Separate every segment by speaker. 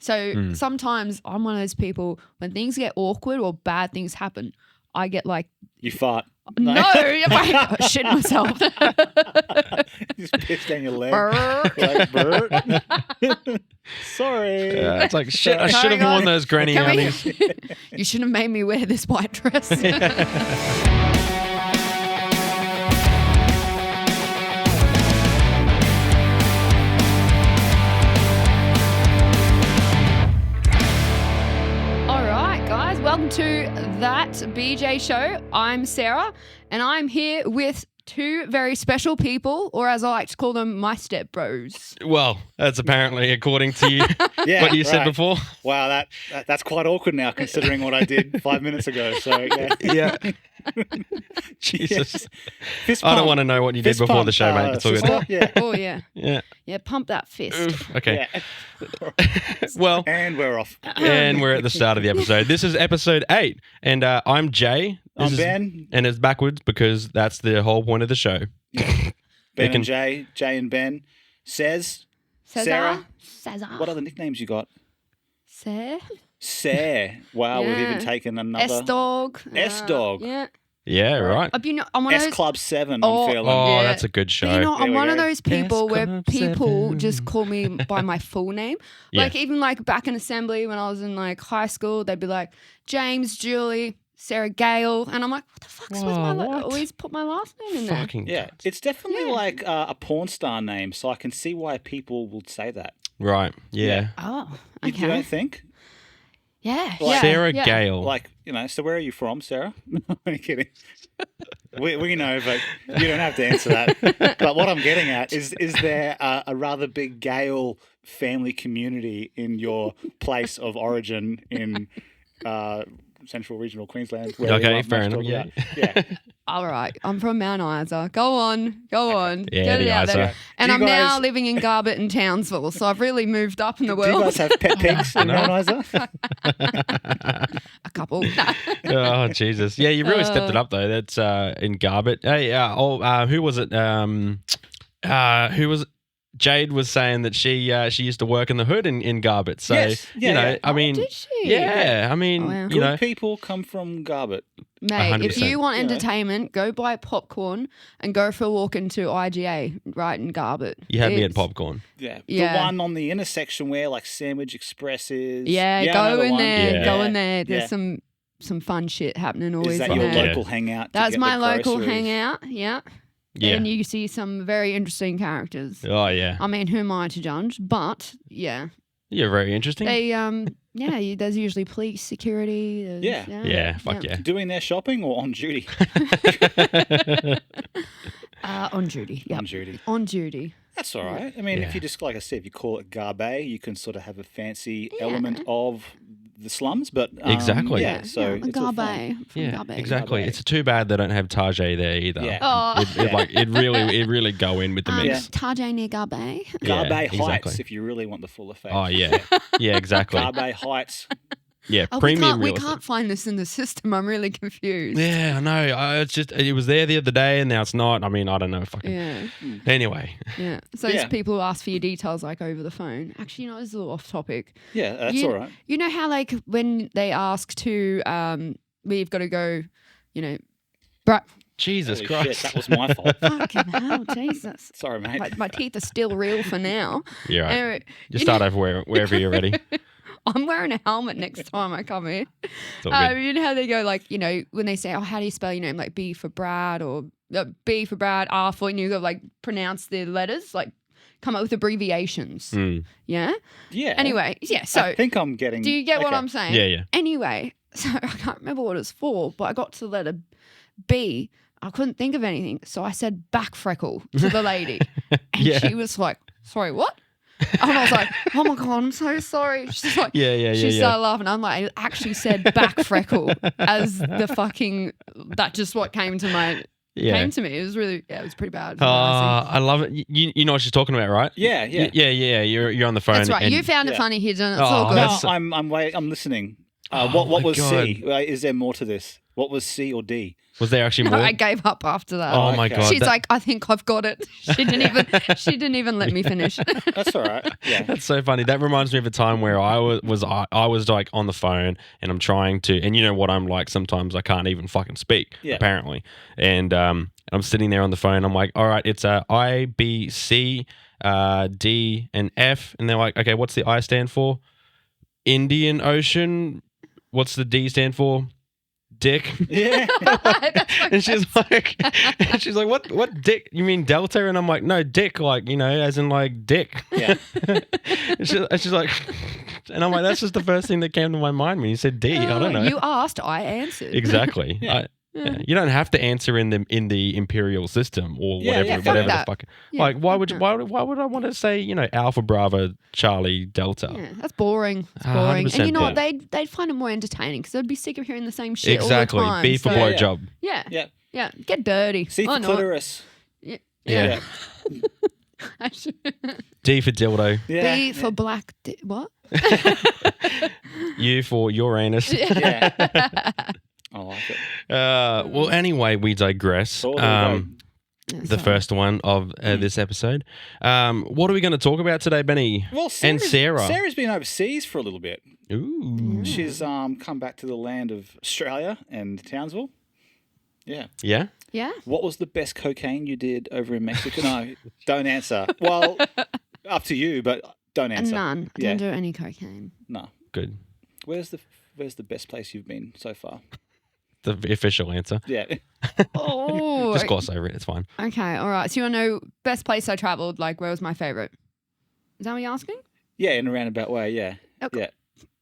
Speaker 1: So sometimes I'm one of those people, when things get awkward or bad things happen, I get like,
Speaker 2: You fart.
Speaker 1: no, I shit myself.
Speaker 2: Just piss down your leg.
Speaker 1: Brr.
Speaker 2: Like, brr. Sorry.
Speaker 3: It's like, shit, I should have worn those granny
Speaker 1: Can we-
Speaker 3: undies.
Speaker 1: You shouldn't have made me wear this white dress. All right, guys, welcome to That BJ Show. I'm Sarah, and I'm here with two very special people, or as I like to call them, my step bros.
Speaker 3: Well, that's apparently according to you,
Speaker 2: Yeah,
Speaker 3: what you said
Speaker 2: right.
Speaker 3: before.
Speaker 2: Wow, that's quite awkward now, considering what I did 5 minutes ago. So yeah,
Speaker 3: Yeah. Jesus.
Speaker 2: Fist
Speaker 3: I don't
Speaker 2: pump.
Speaker 3: want to know what you did
Speaker 2: Fist
Speaker 3: before
Speaker 2: pump,
Speaker 3: the show, mate. It's all
Speaker 2: fist
Speaker 3: good.
Speaker 2: pump, yeah.
Speaker 1: Oh, yeah.
Speaker 3: Yeah.
Speaker 1: Yeah, pump that fist.
Speaker 3: Oof. Okay.
Speaker 2: Yeah.
Speaker 3: Well,
Speaker 2: And we're off.
Speaker 3: and we're at the start of the episode. This is episode 8, and I'm Jay.
Speaker 2: I'm Ben.
Speaker 3: And it's backwards because that's the whole point of the show.
Speaker 2: Ben
Speaker 3: can-
Speaker 2: and Jay and Ben. Sarah.
Speaker 1: Cesar.
Speaker 2: What other nicknames you got?
Speaker 1: Sarah.
Speaker 2: Sarah. Wow, we've
Speaker 1: Yeah.
Speaker 2: even taken another.
Speaker 1: S-Dog.
Speaker 2: S-Dog.
Speaker 1: Yeah.
Speaker 3: Yeah, right.
Speaker 1: I'm one of
Speaker 2: S
Speaker 1: those.
Speaker 2: Club 7,
Speaker 1: Oh,
Speaker 2: I'm feeling.
Speaker 3: Oh,
Speaker 1: Yeah.
Speaker 3: that's a good show.
Speaker 1: But you know,
Speaker 2: There
Speaker 1: I'm
Speaker 2: we
Speaker 1: one of
Speaker 2: go.
Speaker 1: those people
Speaker 3: S
Speaker 1: where
Speaker 3: Club
Speaker 1: people
Speaker 3: 7.
Speaker 1: just call me by my full name.
Speaker 3: Yeah.
Speaker 1: Like even like back in assembly when I was in like high school, they'd be like James, Julie, Sarah Gale, and I'm like, what the fuck's with my?
Speaker 3: Whoa, what?
Speaker 1: Always put my last name in there.
Speaker 3: Fucking
Speaker 2: Yeah,
Speaker 3: cunt.
Speaker 2: it's definitely
Speaker 1: Yeah.
Speaker 2: like a porn star name, so I can see why people would say that.
Speaker 3: Right. Yeah.
Speaker 1: Oh,
Speaker 2: You
Speaker 1: okay.
Speaker 2: don't think?
Speaker 1: Yeah,
Speaker 2: Like-
Speaker 1: yeah,
Speaker 3: Sarah
Speaker 1: yeah.
Speaker 3: Gale.
Speaker 2: Like, so where are you from, Sarah? I'm kidding. We know, but you don't have to answer that. But what I'm getting at is there a rather big Gale family community in your place of origin in Central Regional Queensland? Where we
Speaker 3: Okay,
Speaker 2: love
Speaker 3: fair
Speaker 2: much
Speaker 3: enough.
Speaker 2: talking
Speaker 3: Yeah.
Speaker 2: about? Yeah.
Speaker 1: All right, I'm from Mount Isa. Go on.
Speaker 3: Yeah,
Speaker 1: Get it
Speaker 3: the
Speaker 1: out there.
Speaker 3: Isa.
Speaker 1: And
Speaker 2: Do
Speaker 1: I'm
Speaker 2: you
Speaker 1: now
Speaker 2: guys-
Speaker 1: living in Garbutt and Townsville, so I've really moved up in the
Speaker 2: Do you
Speaker 1: world.
Speaker 2: guys have pet pigs in
Speaker 3: No.
Speaker 2: Mount Isa?
Speaker 1: A couple.
Speaker 3: Oh, Jesus. Yeah, you really stepped it up, though. That's in Garbutt. Hey, who was it? Who was it? Jade was saying that she used to work in the hood in Garbutt. So,
Speaker 2: Yes. Yeah,
Speaker 3: you know,
Speaker 2: yeah.
Speaker 3: I mean,
Speaker 1: Did she?
Speaker 3: yeah, I mean,
Speaker 1: Oh, wow.
Speaker 3: you
Speaker 2: Good
Speaker 3: know,
Speaker 2: people come from Garbutt.
Speaker 1: Mate, if
Speaker 3: 100%.
Speaker 1: you want
Speaker 2: You know.
Speaker 1: entertainment, go buy popcorn and go for a walk into IGA right in Garbutt.
Speaker 3: you had me at
Speaker 1: It's-
Speaker 3: popcorn.
Speaker 2: Yeah.
Speaker 1: Yeah.
Speaker 2: The one on the intersection where like Sandwich Express is.
Speaker 1: Yeah,
Speaker 2: I know
Speaker 1: go
Speaker 2: the
Speaker 1: in
Speaker 2: one.
Speaker 1: there.
Speaker 3: Yeah.
Speaker 1: Go in there. There's
Speaker 2: Yeah.
Speaker 1: some fun shit happening always
Speaker 2: Is that
Speaker 1: in
Speaker 2: your
Speaker 1: there.
Speaker 3: Yeah.
Speaker 2: local hangout? to
Speaker 1: That's
Speaker 2: get
Speaker 1: my
Speaker 2: the
Speaker 1: local
Speaker 2: groceries?
Speaker 1: hangout. Yeah.
Speaker 3: Yeah.
Speaker 1: And you see some very interesting characters.
Speaker 3: Oh, yeah.
Speaker 1: I mean, who am I to judge? But yeah,
Speaker 3: You're very interesting.
Speaker 1: they there's usually police, security. There's,
Speaker 2: Yeah.
Speaker 3: Yeah, fuck yeah.
Speaker 2: Doing their shopping or on duty?
Speaker 1: On duty. Yeah.
Speaker 2: On duty.
Speaker 1: On duty.
Speaker 2: That's all right. I mean,
Speaker 3: Yeah.
Speaker 2: if you just, like I said, if you call it Garbe, you can sort of have a fancy element of the slums, but
Speaker 3: Exactly.
Speaker 2: Yeah, so it's all fine.
Speaker 1: Garbe. From
Speaker 3: Yeah,
Speaker 1: Garbe.
Speaker 3: exactly.
Speaker 2: Garbe.
Speaker 3: It's too bad they don't have Tajay there either.
Speaker 2: Yeah.
Speaker 1: Oh.
Speaker 3: It really go in with the mix.
Speaker 1: Tajay near Garbe.
Speaker 3: Yeah,
Speaker 2: Garbe Heights,
Speaker 3: exactly.
Speaker 2: if you really want the full effect.
Speaker 3: Oh yeah, yeah, exactly.
Speaker 2: Garbe Heights.
Speaker 3: Yeah,
Speaker 1: Oh,
Speaker 3: premium
Speaker 1: we
Speaker 3: real estate.
Speaker 1: can't find this in the system. I'm really confused.
Speaker 3: Yeah, I know. It was there the other day, and now it's not. I mean, I don't know. Fucking.
Speaker 1: Yeah.
Speaker 3: Anyway,
Speaker 1: Yeah. So
Speaker 2: Yeah.
Speaker 1: it's people who ask for your details like over the phone. Actually, this is a little off topic.
Speaker 2: Yeah, that's
Speaker 1: you,
Speaker 2: all right.
Speaker 1: You know how like when they ask to we've got to go,
Speaker 3: Jesus
Speaker 2: Holy
Speaker 3: Christ.
Speaker 2: shit, that was my fault.
Speaker 1: fucking hell, Jesus.
Speaker 2: Sorry, mate.
Speaker 1: My teeth are still real for now.
Speaker 3: You're right.
Speaker 1: Anyway,
Speaker 3: Just start over wherever you're ready.
Speaker 1: I'm wearing a helmet next time I come here.
Speaker 3: It's all good.
Speaker 1: You know how they go like, when they say, oh, how do you spell your name? Like B for Brad or B for Brad, R for, and you go like pronounce the letters, like come up with abbreviations.
Speaker 3: Mm.
Speaker 1: Yeah?
Speaker 2: Yeah.
Speaker 1: Anyway, yeah. So
Speaker 2: I think I'm getting.
Speaker 1: do you get what
Speaker 2: okay.
Speaker 1: I'm saying?
Speaker 3: Yeah, yeah.
Speaker 1: Anyway, so I can't remember what it was for, but I got to the letter B. I couldn't think of anything. So I said back freckle to the lady. And
Speaker 3: Yeah.
Speaker 1: she was like, sorry, what? And I was like, oh my God, I'm so sorry. She's like,
Speaker 3: Yeah.
Speaker 1: she started laughing. I'm like, I actually said back freckle as the fucking, that just what came to my,
Speaker 3: Yeah.
Speaker 1: came to me. It was really, it was pretty bad. It was embarrassing.
Speaker 3: I love it. You know what she's talking about, right?
Speaker 2: Yeah, yeah.
Speaker 3: Yeah. You're on the phone.
Speaker 1: That's right.
Speaker 3: and-
Speaker 1: You found it
Speaker 2: yeah.
Speaker 1: funny, Hidden. It's
Speaker 3: Oh,
Speaker 1: all good.
Speaker 2: No,
Speaker 3: that's-
Speaker 2: I'm listening.
Speaker 3: Oh
Speaker 2: What
Speaker 3: my
Speaker 2: was
Speaker 3: God.
Speaker 2: C? Is there more to this? What was C or D?
Speaker 3: Was there actually
Speaker 1: No,
Speaker 3: more?
Speaker 1: I gave up after that.
Speaker 3: Oh my
Speaker 2: Okay.
Speaker 3: god!
Speaker 1: She's
Speaker 3: that-
Speaker 1: like, I think I've got it. She didn't even let me finish.
Speaker 2: That's all right. Yeah.
Speaker 3: That's so funny. That reminds me of a time where I was like on the phone and I'm trying to, and you know what I'm like. Sometimes I can't even fucking speak.
Speaker 2: Yeah.
Speaker 3: Apparently, and I'm sitting there on the phone. I'm like, all right, it's I, B, C, D, and F, and they're like, okay, what's the I stand for? Indian Ocean. What's the D stand for? Dick.
Speaker 2: Yeah.
Speaker 3: And she's like, what dick? You mean Delta? And I'm like, no, dick, like, you know, as in like dick.
Speaker 2: Yeah.
Speaker 3: And she's like, and I'm like, that's just the first thing that came to my mind when you said D. I don't know.
Speaker 1: You asked, I answered.
Speaker 3: Exactly.
Speaker 2: Yeah.
Speaker 3: Yeah. You don't have to answer in the imperial system or
Speaker 2: Yeah,
Speaker 3: whatever,
Speaker 2: yeah,
Speaker 3: whatever
Speaker 1: fuck
Speaker 3: the
Speaker 1: that.
Speaker 3: fuck.
Speaker 1: Yeah,
Speaker 3: Like, why
Speaker 1: fuck
Speaker 3: would
Speaker 1: that.
Speaker 3: why would I want to say, you know, Alpha Bravo Charlie Delta?
Speaker 1: Yeah, that's boring. It's
Speaker 3: 100%
Speaker 1: boring. And you know what?
Speaker 2: boring.
Speaker 1: They'd find it more entertaining because they'd be sick of hearing the same shit
Speaker 3: Exactly.
Speaker 1: all the time.
Speaker 3: B for
Speaker 1: so,
Speaker 2: blow-
Speaker 3: blowjob.
Speaker 1: Yeah,
Speaker 2: Yeah.
Speaker 1: yeah. Get dirty.
Speaker 2: C
Speaker 1: Why
Speaker 2: for
Speaker 1: not?
Speaker 2: clitoris.
Speaker 1: Yeah.
Speaker 3: Yeah.
Speaker 1: I should-
Speaker 3: D for dildo.
Speaker 2: Yeah.
Speaker 1: B for black. What?
Speaker 3: U for Uranus.
Speaker 2: Yeah. I like it.
Speaker 3: Well, anyway, we digress.
Speaker 2: Oh, there we go.
Speaker 1: Yeah,
Speaker 3: The
Speaker 1: sorry.
Speaker 3: first one of this episode. What are we going to talk about today, Benny?
Speaker 2: Well,
Speaker 3: And Sarah.
Speaker 2: Sarah's been overseas for a little bit.
Speaker 3: Ooh.
Speaker 2: She's come back to the land of Australia and Townsville. Yeah.
Speaker 3: Yeah?
Speaker 1: Yeah.
Speaker 2: What was the best cocaine you did over in Mexico? No, don't answer. Well, up to you, but don't answer.
Speaker 1: None. I
Speaker 2: Yeah.
Speaker 1: didn't do any cocaine.
Speaker 2: No.
Speaker 3: Good.
Speaker 2: Where's the best place you've been so far?
Speaker 3: The official answer.
Speaker 2: Yeah.
Speaker 1: Oh.
Speaker 3: Just gloss over it. It's fine.
Speaker 1: Okay. All right. So you want to know best place I traveled? Like, where was my favorite? Is that what you're asking?
Speaker 2: Yeah, in a roundabout way. Yeah.
Speaker 1: Okay.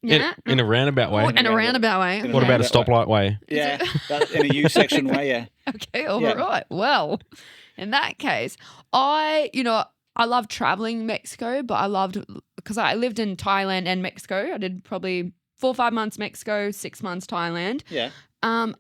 Speaker 2: Yeah.
Speaker 1: Yeah.
Speaker 3: In a roundabout way.
Speaker 1: Oh, in a roundabout way.
Speaker 2: In a
Speaker 3: What about a
Speaker 2: roundabout
Speaker 3: stoplight way?
Speaker 2: Yeah. In a U section way. Yeah.
Speaker 1: Okay, all
Speaker 2: Yeah.
Speaker 1: right. Well, in that case, I love traveling Mexico, but I loved because I lived in Thailand and Mexico. I did probably 4 or 5 months Mexico, 6 months Thailand.
Speaker 2: Yeah.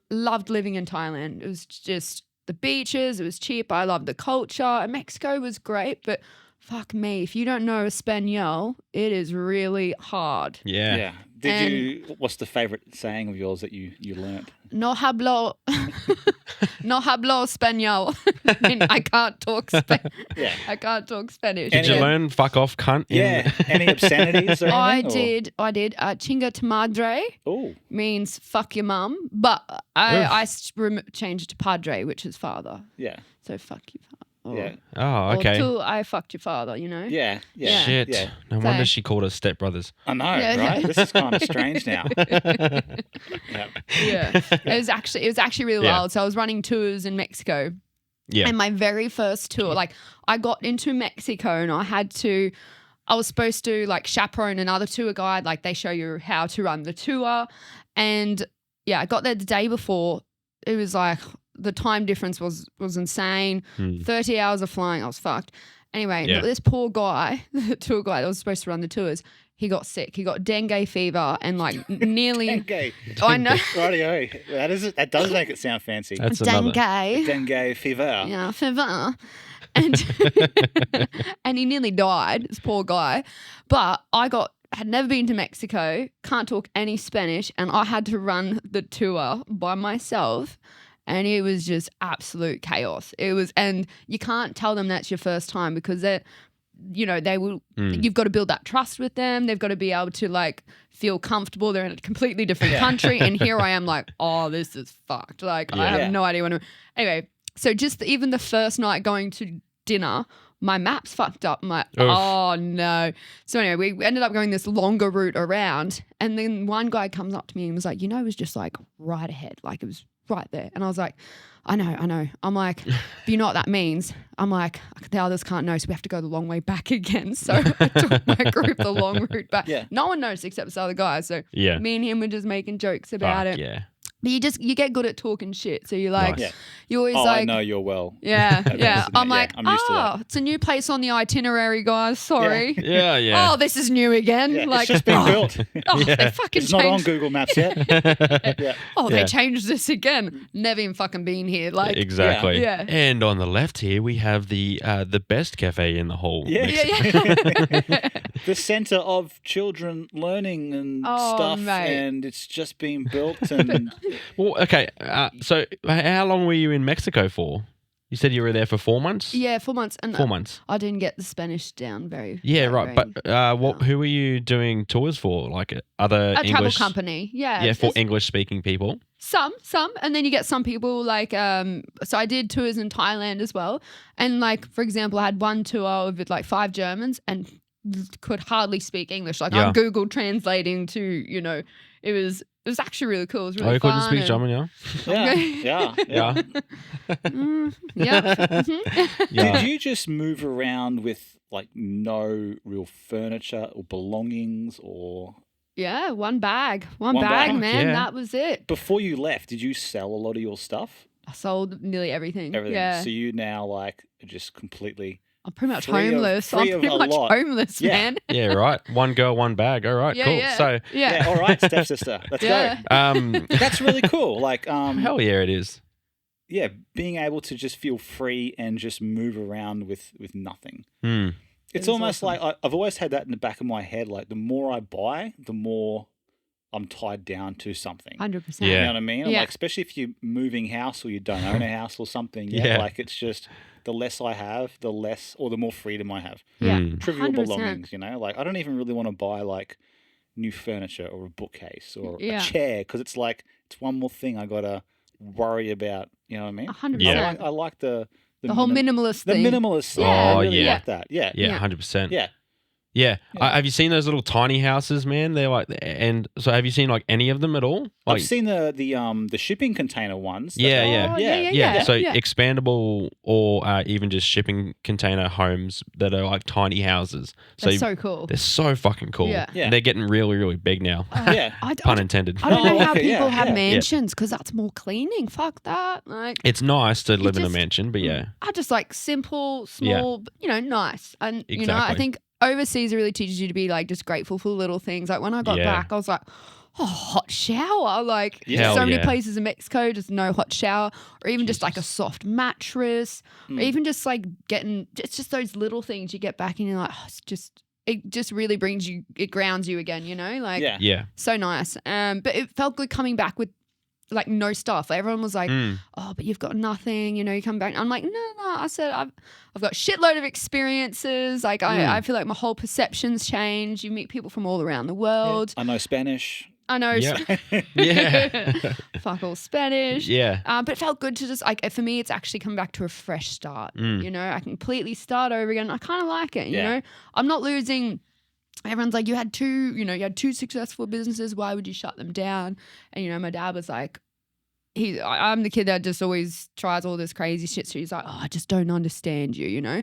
Speaker 1: Loved living in Thailand. It was just the beaches. It was cheap. I loved the culture. And Mexico was great, but fuck me, if you don't know Espanol, it is really hard.
Speaker 2: Yeah.
Speaker 3: Yeah.
Speaker 2: What's the favorite saying of yours that you learnt?
Speaker 1: No hablo, no hablo español. I mean, I can't talk
Speaker 2: Yeah.
Speaker 1: I can't talk Spanish.
Speaker 3: Did you
Speaker 2: Yeah.
Speaker 3: learn fuck off cunt?
Speaker 2: Yeah. Any obscenities or
Speaker 1: I
Speaker 2: anything?
Speaker 1: did. Chinga tu madre
Speaker 2: Oh.
Speaker 1: means fuck your mum, but I changed it to padre, which is father.
Speaker 2: Yeah.
Speaker 1: So fuck your father. Or,
Speaker 2: Yeah.
Speaker 3: Oh,
Speaker 1: or
Speaker 3: okay.
Speaker 1: two, I fucked your father, you know?
Speaker 2: Yeah. Yeah.
Speaker 3: Shit.
Speaker 2: Yeah.
Speaker 3: No
Speaker 1: So-
Speaker 3: wonder she called us stepbrothers.
Speaker 2: I know,
Speaker 1: Yeah.
Speaker 2: right? This is kind of strange now. Yeah.
Speaker 1: Yeah. It was actually really
Speaker 3: Yeah.
Speaker 1: wild. So I was running tours in Mexico.
Speaker 3: Yeah.
Speaker 1: And my very first tour, like I got into Mexico and I was supposed to like chaperone another tour guide. Like they show you how to run the tour. And yeah, I got there the day before. It was like the time difference was insane. 30 hours of flying. I was fucked. Anyway,
Speaker 3: Yeah.
Speaker 1: this poor guy, the tour guide that was supposed to run the tours, he got sick. He got dengue fever and like nearly.
Speaker 2: Dengue.
Speaker 1: I know.
Speaker 2: Rightio. That does make it sound fancy.
Speaker 3: That's another.
Speaker 1: Dengue.
Speaker 2: Dengue fever.
Speaker 1: Yeah, fever. And and he nearly died, this poor guy. But had never been to Mexico, can't talk any Spanish, and I had to run the tour by myself. And it was just absolute chaos. And you can't tell them that's your first time because they will, you've got to build that trust with them. They've got to be able to like feel comfortable. They're in a completely different country. And here I am like, oh, this is fucked. Like I have no idea what anyway, so just even the first night going to dinner, my map's fucked up. I'm like, oh no. So anyway, we ended up going this longer route around. And then one guy comes up to me and was like, it was just like right ahead. Like it was right there. And I was like, I know. I'm like, but you know what that means? I'm like, the others can't know, so we have to go the long way back again. So I took my group the long route back.
Speaker 2: Yeah.
Speaker 1: No one knows except this other guy. So
Speaker 3: Yeah.
Speaker 1: me and him were just making jokes about
Speaker 3: Fuck
Speaker 1: it.
Speaker 3: yeah.
Speaker 1: But you get good at talking shit. So you're like,
Speaker 3: Nice.
Speaker 2: Yeah.
Speaker 1: you always
Speaker 2: Oh,
Speaker 1: like,
Speaker 2: I know you're well.
Speaker 1: yeah. I'm like,
Speaker 2: I'm used to that.
Speaker 1: it's a new place on the itinerary, guys. Sorry.
Speaker 3: Yeah, yeah.
Speaker 1: Oh, this is new again.
Speaker 2: Yeah,
Speaker 1: Like,
Speaker 2: it's just been built.
Speaker 1: they fucking
Speaker 2: It's not on
Speaker 1: changed.
Speaker 2: Google Maps yet. Yeah.
Speaker 1: Oh,
Speaker 3: Yeah.
Speaker 1: they changed this again. Never even fucking been here. Like,
Speaker 3: Exactly.
Speaker 1: Yeah.
Speaker 3: And on the left here we have the best cafe in the whole.
Speaker 2: Yeah.
Speaker 1: yeah.
Speaker 2: The centre of children learning and
Speaker 1: Oh,
Speaker 2: stuff,
Speaker 1: mate.
Speaker 2: and it's just been built. And
Speaker 3: Well, okay. So how long were you in Mexico for? You said you were there for 4 months?
Speaker 1: Yeah, 4 months. And
Speaker 3: 4 months.
Speaker 1: I didn't get the Spanish down very
Speaker 3: Yeah,
Speaker 1: very,
Speaker 3: right.
Speaker 1: very
Speaker 3: But who were you doing tours for? Like other
Speaker 1: a
Speaker 3: English
Speaker 1: travel company. Yeah.
Speaker 3: Yeah, for
Speaker 1: just
Speaker 3: English speaking people.
Speaker 1: Some, and then you get some people like so I did tours in Thailand as well. And like, for example, I had one tour with like 5 Germans and could hardly speak English. Like
Speaker 3: Yeah.
Speaker 1: I'm Google translating to, you know, it was actually really cool. It was really
Speaker 3: You
Speaker 1: fun.
Speaker 3: couldn't speak German, yeah?
Speaker 2: Yeah.
Speaker 3: Yeah.
Speaker 1: Yeah.
Speaker 3: Yeah.
Speaker 2: Did you just move around with like no real furniture or belongings or
Speaker 1: Yeah, one bag,
Speaker 2: One
Speaker 1: bag,
Speaker 2: bag.
Speaker 1: man.
Speaker 3: Yeah.
Speaker 1: That was it.
Speaker 2: before you left, did you sell a lot of your stuff?
Speaker 1: I sold nearly everything.
Speaker 2: Everything.
Speaker 1: Yeah,
Speaker 2: So you now like are just completely
Speaker 1: I'm pretty much
Speaker 2: free of-
Speaker 1: homeless.
Speaker 2: free
Speaker 1: I'm
Speaker 2: of
Speaker 1: pretty
Speaker 2: a
Speaker 1: much
Speaker 2: lot.
Speaker 1: homeless,
Speaker 2: Yeah.
Speaker 1: man.
Speaker 3: Yeah, right. One girl, one bag. All right,
Speaker 1: Yeah,
Speaker 3: cool.
Speaker 1: yeah.
Speaker 3: So,
Speaker 2: yeah. All right, stepsister. Let's
Speaker 1: Yeah.
Speaker 2: go. That's really cool. Like
Speaker 3: hell yeah, it is.
Speaker 2: yeah, being able to just feel free and just move around with nothing.
Speaker 3: Hmm.
Speaker 2: It's
Speaker 1: was
Speaker 2: almost
Speaker 1: awesome.
Speaker 2: like I've always had that in the back of my head. Like the more I buy, the more I'm tied down to something.
Speaker 1: 100%.
Speaker 2: You
Speaker 3: Yeah.
Speaker 2: know what I mean? And
Speaker 1: Yeah.
Speaker 2: like, especially if you're moving house or you don't own a house or something. Yeah.
Speaker 3: Yeah.
Speaker 2: Like it's just the less I have, the less or the more freedom I have.
Speaker 1: Yeah.
Speaker 3: Mm.
Speaker 2: Trivial
Speaker 1: 100%.
Speaker 2: belongings, you know? Like I don't even really want to buy like new furniture or a bookcase or
Speaker 1: Yeah.
Speaker 2: a chair because it's like it's one more thing I gotta worry about. You know what I mean?
Speaker 1: 100%.
Speaker 3: Yeah.
Speaker 2: I like the
Speaker 1: The whole minimalist
Speaker 2: the
Speaker 1: thing.
Speaker 2: minimalist side.
Speaker 3: Yeah.
Speaker 2: I
Speaker 3: Oh,
Speaker 2: really
Speaker 3: yeah.
Speaker 2: like that. Yeah.
Speaker 3: Yeah,
Speaker 1: Yeah.
Speaker 3: 100%.
Speaker 2: Yeah.
Speaker 3: Yeah.
Speaker 2: Yeah.
Speaker 3: Have you seen those little tiny houses, man? They're like, and so have you seen like any of them at all? Like,
Speaker 2: I've seen the shipping container ones. that
Speaker 3: Yeah,
Speaker 2: they-
Speaker 3: yeah.
Speaker 1: Oh,
Speaker 3: yeah.
Speaker 1: yeah.
Speaker 3: So
Speaker 1: yeah.
Speaker 3: expandable or even just shipping container homes that are like tiny houses. So
Speaker 1: That's so cool.
Speaker 3: they're so fucking cool.
Speaker 1: Yeah.
Speaker 2: Yeah.
Speaker 3: And they're getting really, really big now.
Speaker 2: Yeah.
Speaker 3: Pun intended.
Speaker 1: I don't know
Speaker 2: Oh,
Speaker 1: how
Speaker 2: okay, yeah,
Speaker 1: people have
Speaker 2: yeah.
Speaker 1: mansions because that's more cleaning. Fuck that. Like,
Speaker 3: It's nice to live in a
Speaker 1: just-
Speaker 3: mansion, but yeah.
Speaker 1: I just like simple,
Speaker 3: Yeah.
Speaker 1: small, you know, nice. And, you know, I
Speaker 3: Exactly.
Speaker 1: think overseas really teaches you to be like just grateful for little things. Like when I got
Speaker 3: Yeah.
Speaker 1: back, I was like, oh, hot shower. Like
Speaker 2: Yeah.
Speaker 1: so
Speaker 3: Hell
Speaker 1: many
Speaker 3: yeah.
Speaker 1: places in Mexico, just no hot shower or even just like a
Speaker 3: Jesus.
Speaker 1: soft mattress
Speaker 2: Mm.
Speaker 1: or even just like it's just those little things you get back and you're like, oh, it just really it grounds you again, you know? Like
Speaker 2: Yeah.
Speaker 3: Yeah.
Speaker 1: so nice. But it felt good coming back with like no stuff. Everyone was like,
Speaker 3: Mm.
Speaker 1: oh, but you've got nothing, you know, you come back. I'm like, no. I said, I've got shitload of experiences. Like I feel like my whole perceptions change. You meet people from all around the world.
Speaker 2: I know Spanish.
Speaker 1: I know.
Speaker 3: Yeah. Yeah.
Speaker 1: Fuck all Spanish.
Speaker 3: Yeah.
Speaker 1: But it felt good to just like, for me, it's actually come back to a fresh start.
Speaker 3: Mm.
Speaker 1: You know, I completely start over again. I kind of like it, you
Speaker 2: Yeah.
Speaker 1: know, I'm not losing. Everyone's like, you had two successful businesses. Why would you shut them down? And, you know, my dad was like, I'm the kid that just always tries all this crazy shit. So he's like, oh, I just don't understand you, you know?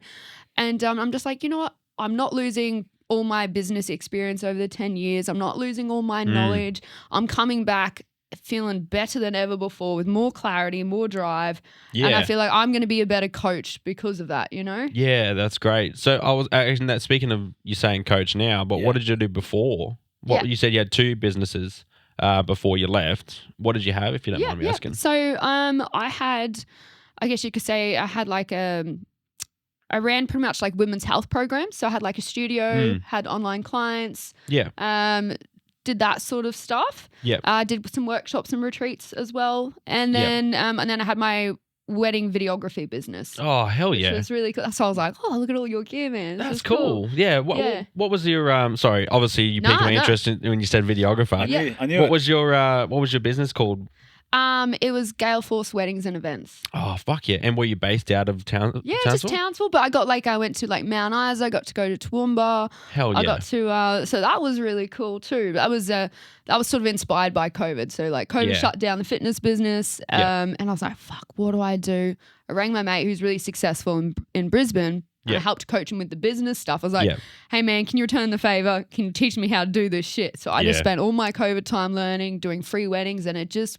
Speaker 1: And I'm just like, you know what? I'm not losing all my business experience over the 10 years. I'm not losing all my knowledge. I'm coming back feeling better than ever before with more clarity, more drive.
Speaker 3: Yeah.
Speaker 1: And I feel like I'm going to be a better coach because of that, you know?
Speaker 3: Yeah, that's great. So I was actually that speaking of you saying coach now, but
Speaker 2: Yeah.
Speaker 3: what did you do before? You said you had 2 businesses before you left. What did you have, if you don't mind me asking?
Speaker 1: So I had, I guess you could say I had like I ran pretty much like women's health programs. So I had like a studio, had online clients,
Speaker 3: Yeah.
Speaker 1: did that sort of stuff.
Speaker 3: Yep.
Speaker 1: Did some workshops and retreats as well. And then I had my wedding videography business.
Speaker 3: Oh, hell
Speaker 1: Which
Speaker 3: yeah.
Speaker 1: was really cool. So I was like, oh, look at all your gear, man. This
Speaker 3: That's
Speaker 1: is
Speaker 3: cool. Yeah.
Speaker 1: Yeah.
Speaker 3: What was your sorry, obviously you piqued
Speaker 1: Nah,
Speaker 3: my
Speaker 1: nah.
Speaker 3: interest when you said videographer.
Speaker 1: Yeah.
Speaker 2: I knew
Speaker 3: What
Speaker 2: it.
Speaker 3: was your business called?
Speaker 1: It was Gale Force Weddings and Events.
Speaker 3: Oh, fuck yeah. And were you based out of town?
Speaker 1: Yeah,
Speaker 3: Townsville?
Speaker 1: just Townsville. But I went to like Mount Isa, I got to go to Toowoomba.
Speaker 3: Hell yeah.
Speaker 1: I got to so that was really cool too. That was sort of inspired by COVID. So like COVID
Speaker 3: Yeah.
Speaker 1: shut down the fitness business.
Speaker 3: Yeah.
Speaker 1: And I was like, fuck, what do I do? I rang my mate who's really successful in Brisbane. And
Speaker 3: Yeah.
Speaker 1: I helped coach him with the business stuff. I was like,
Speaker 3: Yeah.
Speaker 1: hey man, can you return the favor? Can you teach me how to do this shit? So I just
Speaker 3: Yeah.
Speaker 1: spent all my COVID time learning, doing free weddings, and it just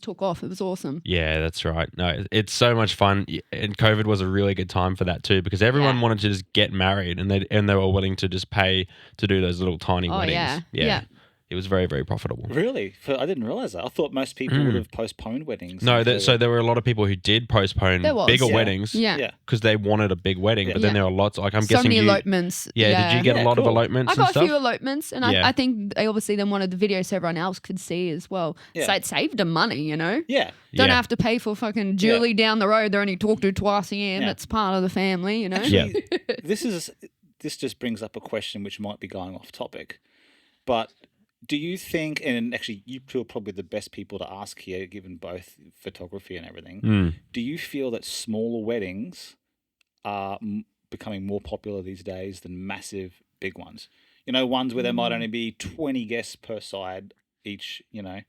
Speaker 1: took off. It was awesome.
Speaker 3: Yeah, that's right. No, it's so much fun, and COVID was a really good time for that too, because everyone
Speaker 1: Yeah.
Speaker 3: wanted to just get married, and they were willing to just pay to do those little tiny
Speaker 1: Oh
Speaker 3: weddings.
Speaker 1: yeah.
Speaker 3: yeah, it was very, very profitable.
Speaker 2: Really? I didn't realize that. I thought most people would have postponed weddings.
Speaker 3: No, so there were a lot of people who did postpone
Speaker 1: There was.
Speaker 3: bigger
Speaker 2: Yeah.
Speaker 3: weddings
Speaker 1: Yeah.
Speaker 3: because they wanted a big wedding. But then
Speaker 1: Yeah.
Speaker 3: there were lots. Like I'm
Speaker 1: So
Speaker 3: guessing
Speaker 1: many
Speaker 3: you.
Speaker 1: elopements.
Speaker 3: Yeah, did you get a
Speaker 2: Yeah,
Speaker 3: lot of
Speaker 2: cool.
Speaker 3: elopements
Speaker 1: I
Speaker 3: and
Speaker 1: got a
Speaker 3: stuff?
Speaker 1: few elopements, and
Speaker 3: Yeah.
Speaker 1: I think they obviously then wanted the video so everyone else could see as well.
Speaker 2: Yeah.
Speaker 1: So it saved them money, you know?
Speaker 2: Yeah.
Speaker 1: Don't
Speaker 3: Yeah.
Speaker 1: have to pay for fucking Julie down the road. They're only talked to twice a year.
Speaker 2: Yeah.
Speaker 1: That's part of the family, you know?
Speaker 3: Yeah.
Speaker 2: This just brings up a question which might be going off topic, but do you think, and actually you two are probably the best people to ask here, given both photography and everything,
Speaker 3: Mm.
Speaker 2: do you feel that smaller weddings are becoming more popular these days than massive big ones? You know, ones where there might only be 20 guests per side each, you know?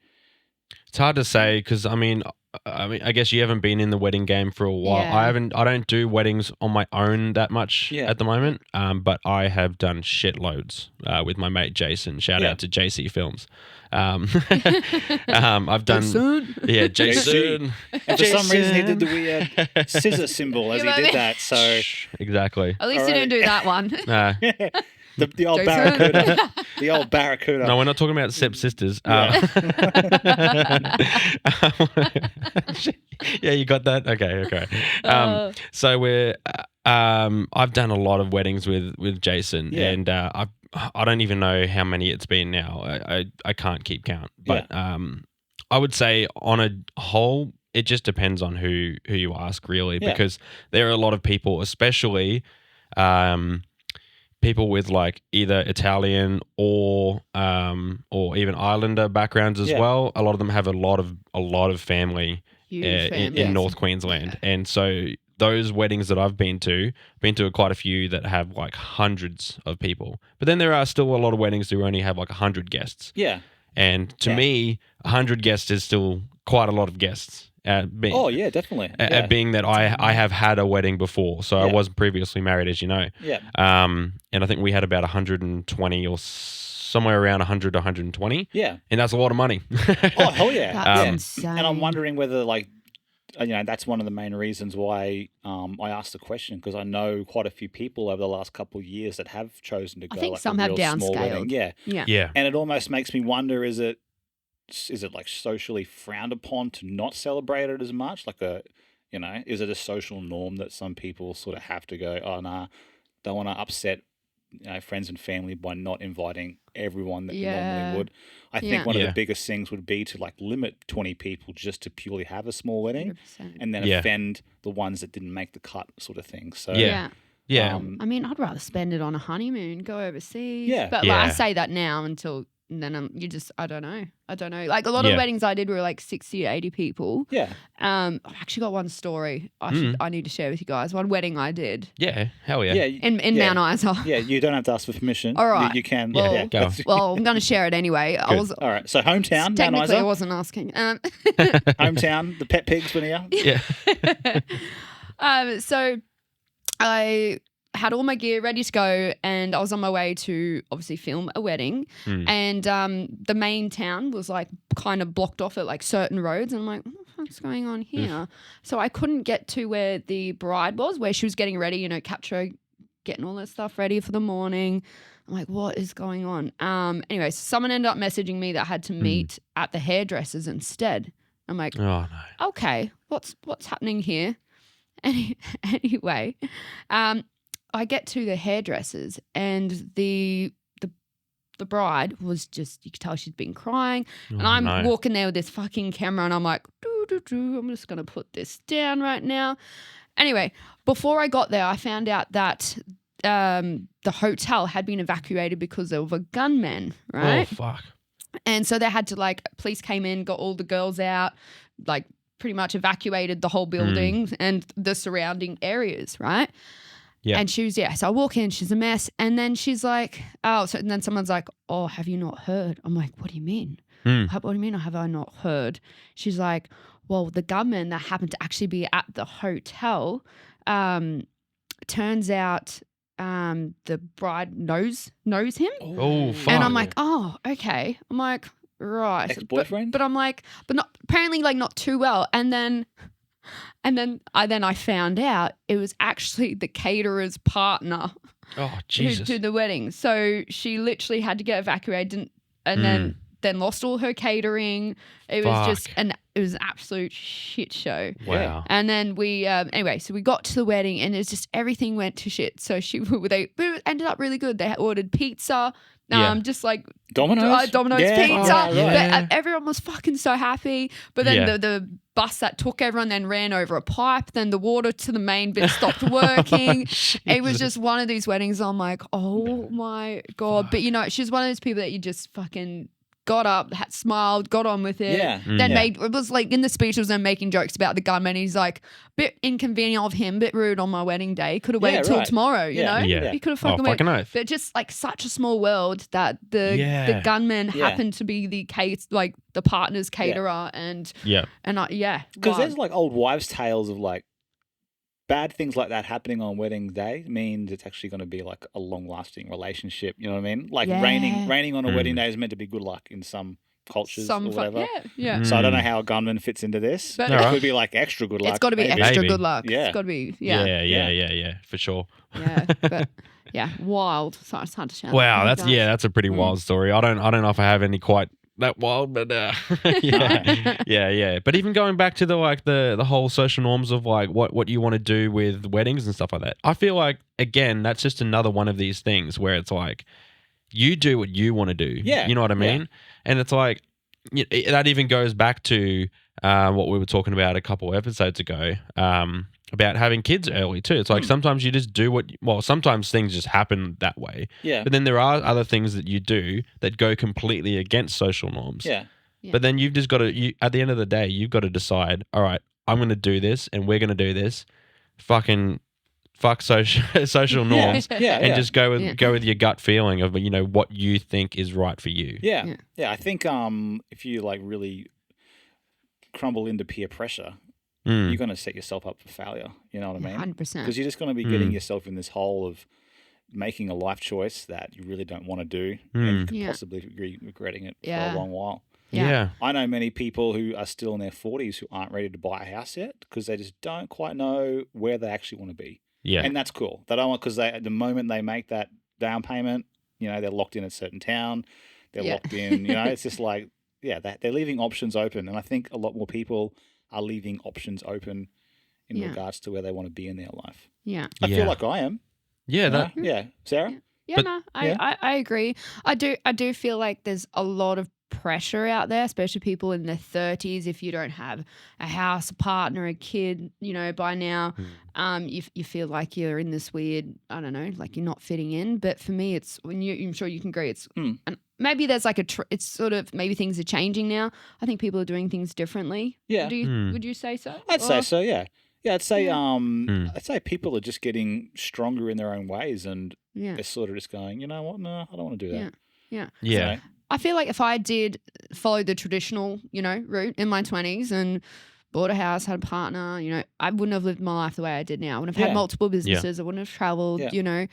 Speaker 3: It's hard to say because I guess you haven't been in the wedding game for a while.
Speaker 1: Yeah.
Speaker 3: I don't do weddings on my own that much
Speaker 2: Yeah.
Speaker 3: at the moment. But I have done shitloads with my mate Jason. Shout
Speaker 2: Yeah.
Speaker 3: out to JC Films. I've done
Speaker 1: Jason.
Speaker 3: yeah Jason.
Speaker 2: And for some reason he
Speaker 3: Jason.
Speaker 2: did the weird scissor symbol as
Speaker 1: You
Speaker 2: he
Speaker 1: know what I
Speaker 2: did
Speaker 1: mean?
Speaker 2: that. So
Speaker 3: Exactly.
Speaker 1: At least
Speaker 2: All
Speaker 1: you
Speaker 2: right.
Speaker 1: didn't do that one.
Speaker 3: Nah.
Speaker 2: the old
Speaker 1: Jason.
Speaker 2: barracuda. The old barracuda.
Speaker 3: No, we're not talking about stepsisters. Yeah, you got that? Okay. So I've done a lot of weddings with Jason,
Speaker 2: Yeah.
Speaker 3: and I don't even know how many it's been now. I can't keep count, but I would say on a whole, it just depends on who you ask, really,
Speaker 2: Yeah.
Speaker 3: because there are a lot of people, especially people with like either Italian or even Islander backgrounds as
Speaker 2: Yeah.
Speaker 3: well. A lot of them have a lot of family
Speaker 1: Huge
Speaker 3: in
Speaker 1: families.
Speaker 3: North Queensland, and so those weddings that I've been to quite a few that have like hundreds of people. But then there are still a lot of weddings who only have like 100 guests.
Speaker 2: Yeah.
Speaker 3: And to
Speaker 2: Yeah.
Speaker 3: me, 100 guests is still quite a lot of guests.
Speaker 2: Oh yeah, definitely. Yeah.
Speaker 3: Being that I have had a wedding before, so I
Speaker 2: Yeah.
Speaker 3: was previously married, as you know.
Speaker 2: Yeah.
Speaker 3: And I think we had about 120 or somewhere around 100 to 120.
Speaker 2: Yeah.
Speaker 3: And that's a lot of money.
Speaker 2: Oh hell yeah.
Speaker 1: That's
Speaker 2: Yeah.
Speaker 1: insane.
Speaker 2: And I'm wondering whether that's one of the main reasons why I asked the question, because I know quite a few people over the last couple of years that have chosen to go.
Speaker 1: I think
Speaker 2: like
Speaker 1: some
Speaker 2: a
Speaker 1: have
Speaker 2: real small wedding.
Speaker 1: downscaled.
Speaker 2: Yeah.
Speaker 1: Yeah.
Speaker 3: Yeah.
Speaker 2: And it almost makes me wonder: is it like socially frowned upon to not celebrate it as much? Like is it a social norm that some people sort of have to go? Oh nah, don't want to upset friends and family by not inviting everyone that you normally would. I think one of
Speaker 3: Yeah.
Speaker 2: the biggest things would be to like limit 20 people just to purely have a small wedding,
Speaker 1: 100%.
Speaker 2: and then
Speaker 3: Yeah.
Speaker 2: offend the ones that didn't make the cut, sort of thing. So
Speaker 3: Yeah. Yeah.
Speaker 1: I mean, I'd rather spend it on a honeymoon, go overseas.
Speaker 2: Yeah.
Speaker 1: But
Speaker 3: Yeah.
Speaker 1: I say that now until then you just, I don't know. Like a lot
Speaker 3: Yeah.
Speaker 1: of weddings I did were like 60 to 80 people.
Speaker 2: yeah,
Speaker 1: I've actually got one story I need to share with you guys. One wedding I did
Speaker 3: Yeah. Hell yeah.
Speaker 2: yeah,
Speaker 1: in
Speaker 2: yeah.
Speaker 1: Mount Isa.
Speaker 2: Yeah, you don't have to ask for permission.
Speaker 1: All right.
Speaker 2: You can.
Speaker 1: Well,
Speaker 2: yeah.
Speaker 3: Go.
Speaker 1: Well, I'm going to share it anyway. I
Speaker 3: Good.
Speaker 1: was
Speaker 2: All right. So hometown, Mount
Speaker 1: technically I
Speaker 2: Isa.
Speaker 1: wasn't asking.
Speaker 2: Hometown, the pet pigs were here.
Speaker 3: Yeah.
Speaker 1: So I had all my gear ready to go, and I was on my way to obviously film a wedding. And the main town was like kind of blocked off at like certain roads, and I'm like, what's going on here? So I couldn't get to where the bride was, where she was getting ready, capture, getting all that stuff ready for the morning. I'm like, what is going on? Anyway, so someone ended up messaging me that I had to meet at the hairdressers instead. I'm like,
Speaker 3: Oh no.
Speaker 1: okay, what's happening here? Anyway, I get to the hairdressers, and the bride was just, you could tell she'd been crying, and I'm walking there with this fucking camera, and I'm like, I'm just gonna put this down right now. Anyway, before I got there, I found out that the hotel had been evacuated because of a gunman, right?
Speaker 3: Oh fuck.
Speaker 1: And so they had to police came in, got all the girls out, pretty much evacuated the whole building and the surrounding areas, right?
Speaker 3: Yeah.
Speaker 1: And she was, so I walk in, she's a mess. And then she's like, and then someone's like, oh, have you not heard? I'm like, what do you mean? What do you mean, have I not heard? She's like, well, the gunman that happened to actually be at the hotel, turns out the bride knows him.
Speaker 3: Oh fuck.
Speaker 1: And I'm like, oh, okay. I'm like, right.
Speaker 2: Ex-boyfriend?
Speaker 1: But I'm like, but not apparently not too well. And then I found out it was actually the caterer's partner
Speaker 3: Oh
Speaker 1: who
Speaker 3: Jesus.
Speaker 1: did the wedding. So she literally had to get evacuated. and then lost all her catering. It was just it was an absolute shit show.
Speaker 3: Wow.
Speaker 1: And then we anyway, so we got to the wedding and it's just everything went to shit. So they ended up really good. They ordered pizza. Just like
Speaker 2: Domino's
Speaker 1: pizza.
Speaker 2: right.
Speaker 1: But everyone was fucking so happy. But then the bus that took everyone then ran over a pipe. Then the water to the main bit stopped working. It was just one of these weddings. I'm like, oh my God. But she's one of those people that you just fucking got up, smiled, got on with it.
Speaker 2: Yeah.
Speaker 1: Then it was like in the speech, was them making jokes about the gunman. He's like, bit inconvenient of him, bit rude on my wedding day. Could have waited till tomorrow, you know?
Speaker 3: Yeah.
Speaker 1: He could have fucking waited.
Speaker 3: Oath.
Speaker 1: But just like such a small world that the gunman happened to be the partner's caterer and
Speaker 2: because there's like old wives' tales of like bad things like that happening on wedding day means it's actually going to be like a long-lasting relationship. You know what I mean? Like raining on a wedding day is meant to be good luck in some cultures or whatever. So I don't know how a gunman fits into this. But it could be like extra good luck.
Speaker 1: It's got to be extra good luck.
Speaker 2: Yeah.
Speaker 1: It's got to be.
Speaker 3: Yeah, for sure.
Speaker 1: Yeah, but wild. So it's hard to shout.
Speaker 3: Wow, that's a pretty wild story. I don't know if I have any quite that wild, but yeah. But even going back to the whole social norms of like what you want to do with weddings and stuff like that, I feel like again that's just another one of these things where it's like you do what you want to do.
Speaker 2: Yeah,
Speaker 3: you know what I mean? And it's like that even goes back to what we were talking about a couple of episodes ago. About having kids early too. It's like sometimes you just do sometimes things just happen that way.
Speaker 2: Yeah.
Speaker 3: But then there are other things that you do that go completely against social norms.
Speaker 2: Yeah.
Speaker 3: But then you've just got to, at the end of the day, you've got to decide, all right, I'm going to do this and we're going to do this. Fuck social norms. And just go with your gut feeling of, what you think is right for you.
Speaker 2: Yeah. I think if you like really crumble into peer pressure, you're going to set yourself up for failure. You know what I mean?
Speaker 1: 100%.
Speaker 2: Because you're just going to be getting yourself in this hole of making a life choice that you really don't want to do and you could possibly be regretting it for a long while.
Speaker 3: Yeah.
Speaker 2: I know many people who are still in their 40s who aren't ready to buy a house yet because they just don't quite know where they actually want to be.
Speaker 3: Yeah.
Speaker 2: And that's cool. They don't want, because the moment they make that down payment, they're locked in a certain town. They're locked in, it's just like, they're leaving options open. And I think a lot more people are leaving options open in regards to where they want to be in their life.
Speaker 1: Yeah.
Speaker 2: I feel like I am.
Speaker 3: Yeah.
Speaker 2: Sarah?
Speaker 1: I agree. I do feel like there's a lot of pressure out there, especially people in their 30s. If you don't have a house, a partner, a kid, by now, you feel like you're in this weird, I don't know, like you're not fitting in. But for me, it's I'm sure you can agree. It's and maybe there's like it's sort of maybe things are changing now. I think people are doing things differently.
Speaker 2: Yeah.
Speaker 1: Would you say so?
Speaker 2: I'd say so. Yeah. Yeah. I'd say people are just getting stronger in their own ways, and they're sort of just going, you know what? No, I don't want to do that.
Speaker 3: Yeah.
Speaker 1: So, I feel like if I did follow the traditional, route in my 20s and bought a house, had a partner, I wouldn't have lived my life the way I did now. I wouldn't have had multiple businesses. I wouldn't have traveled, So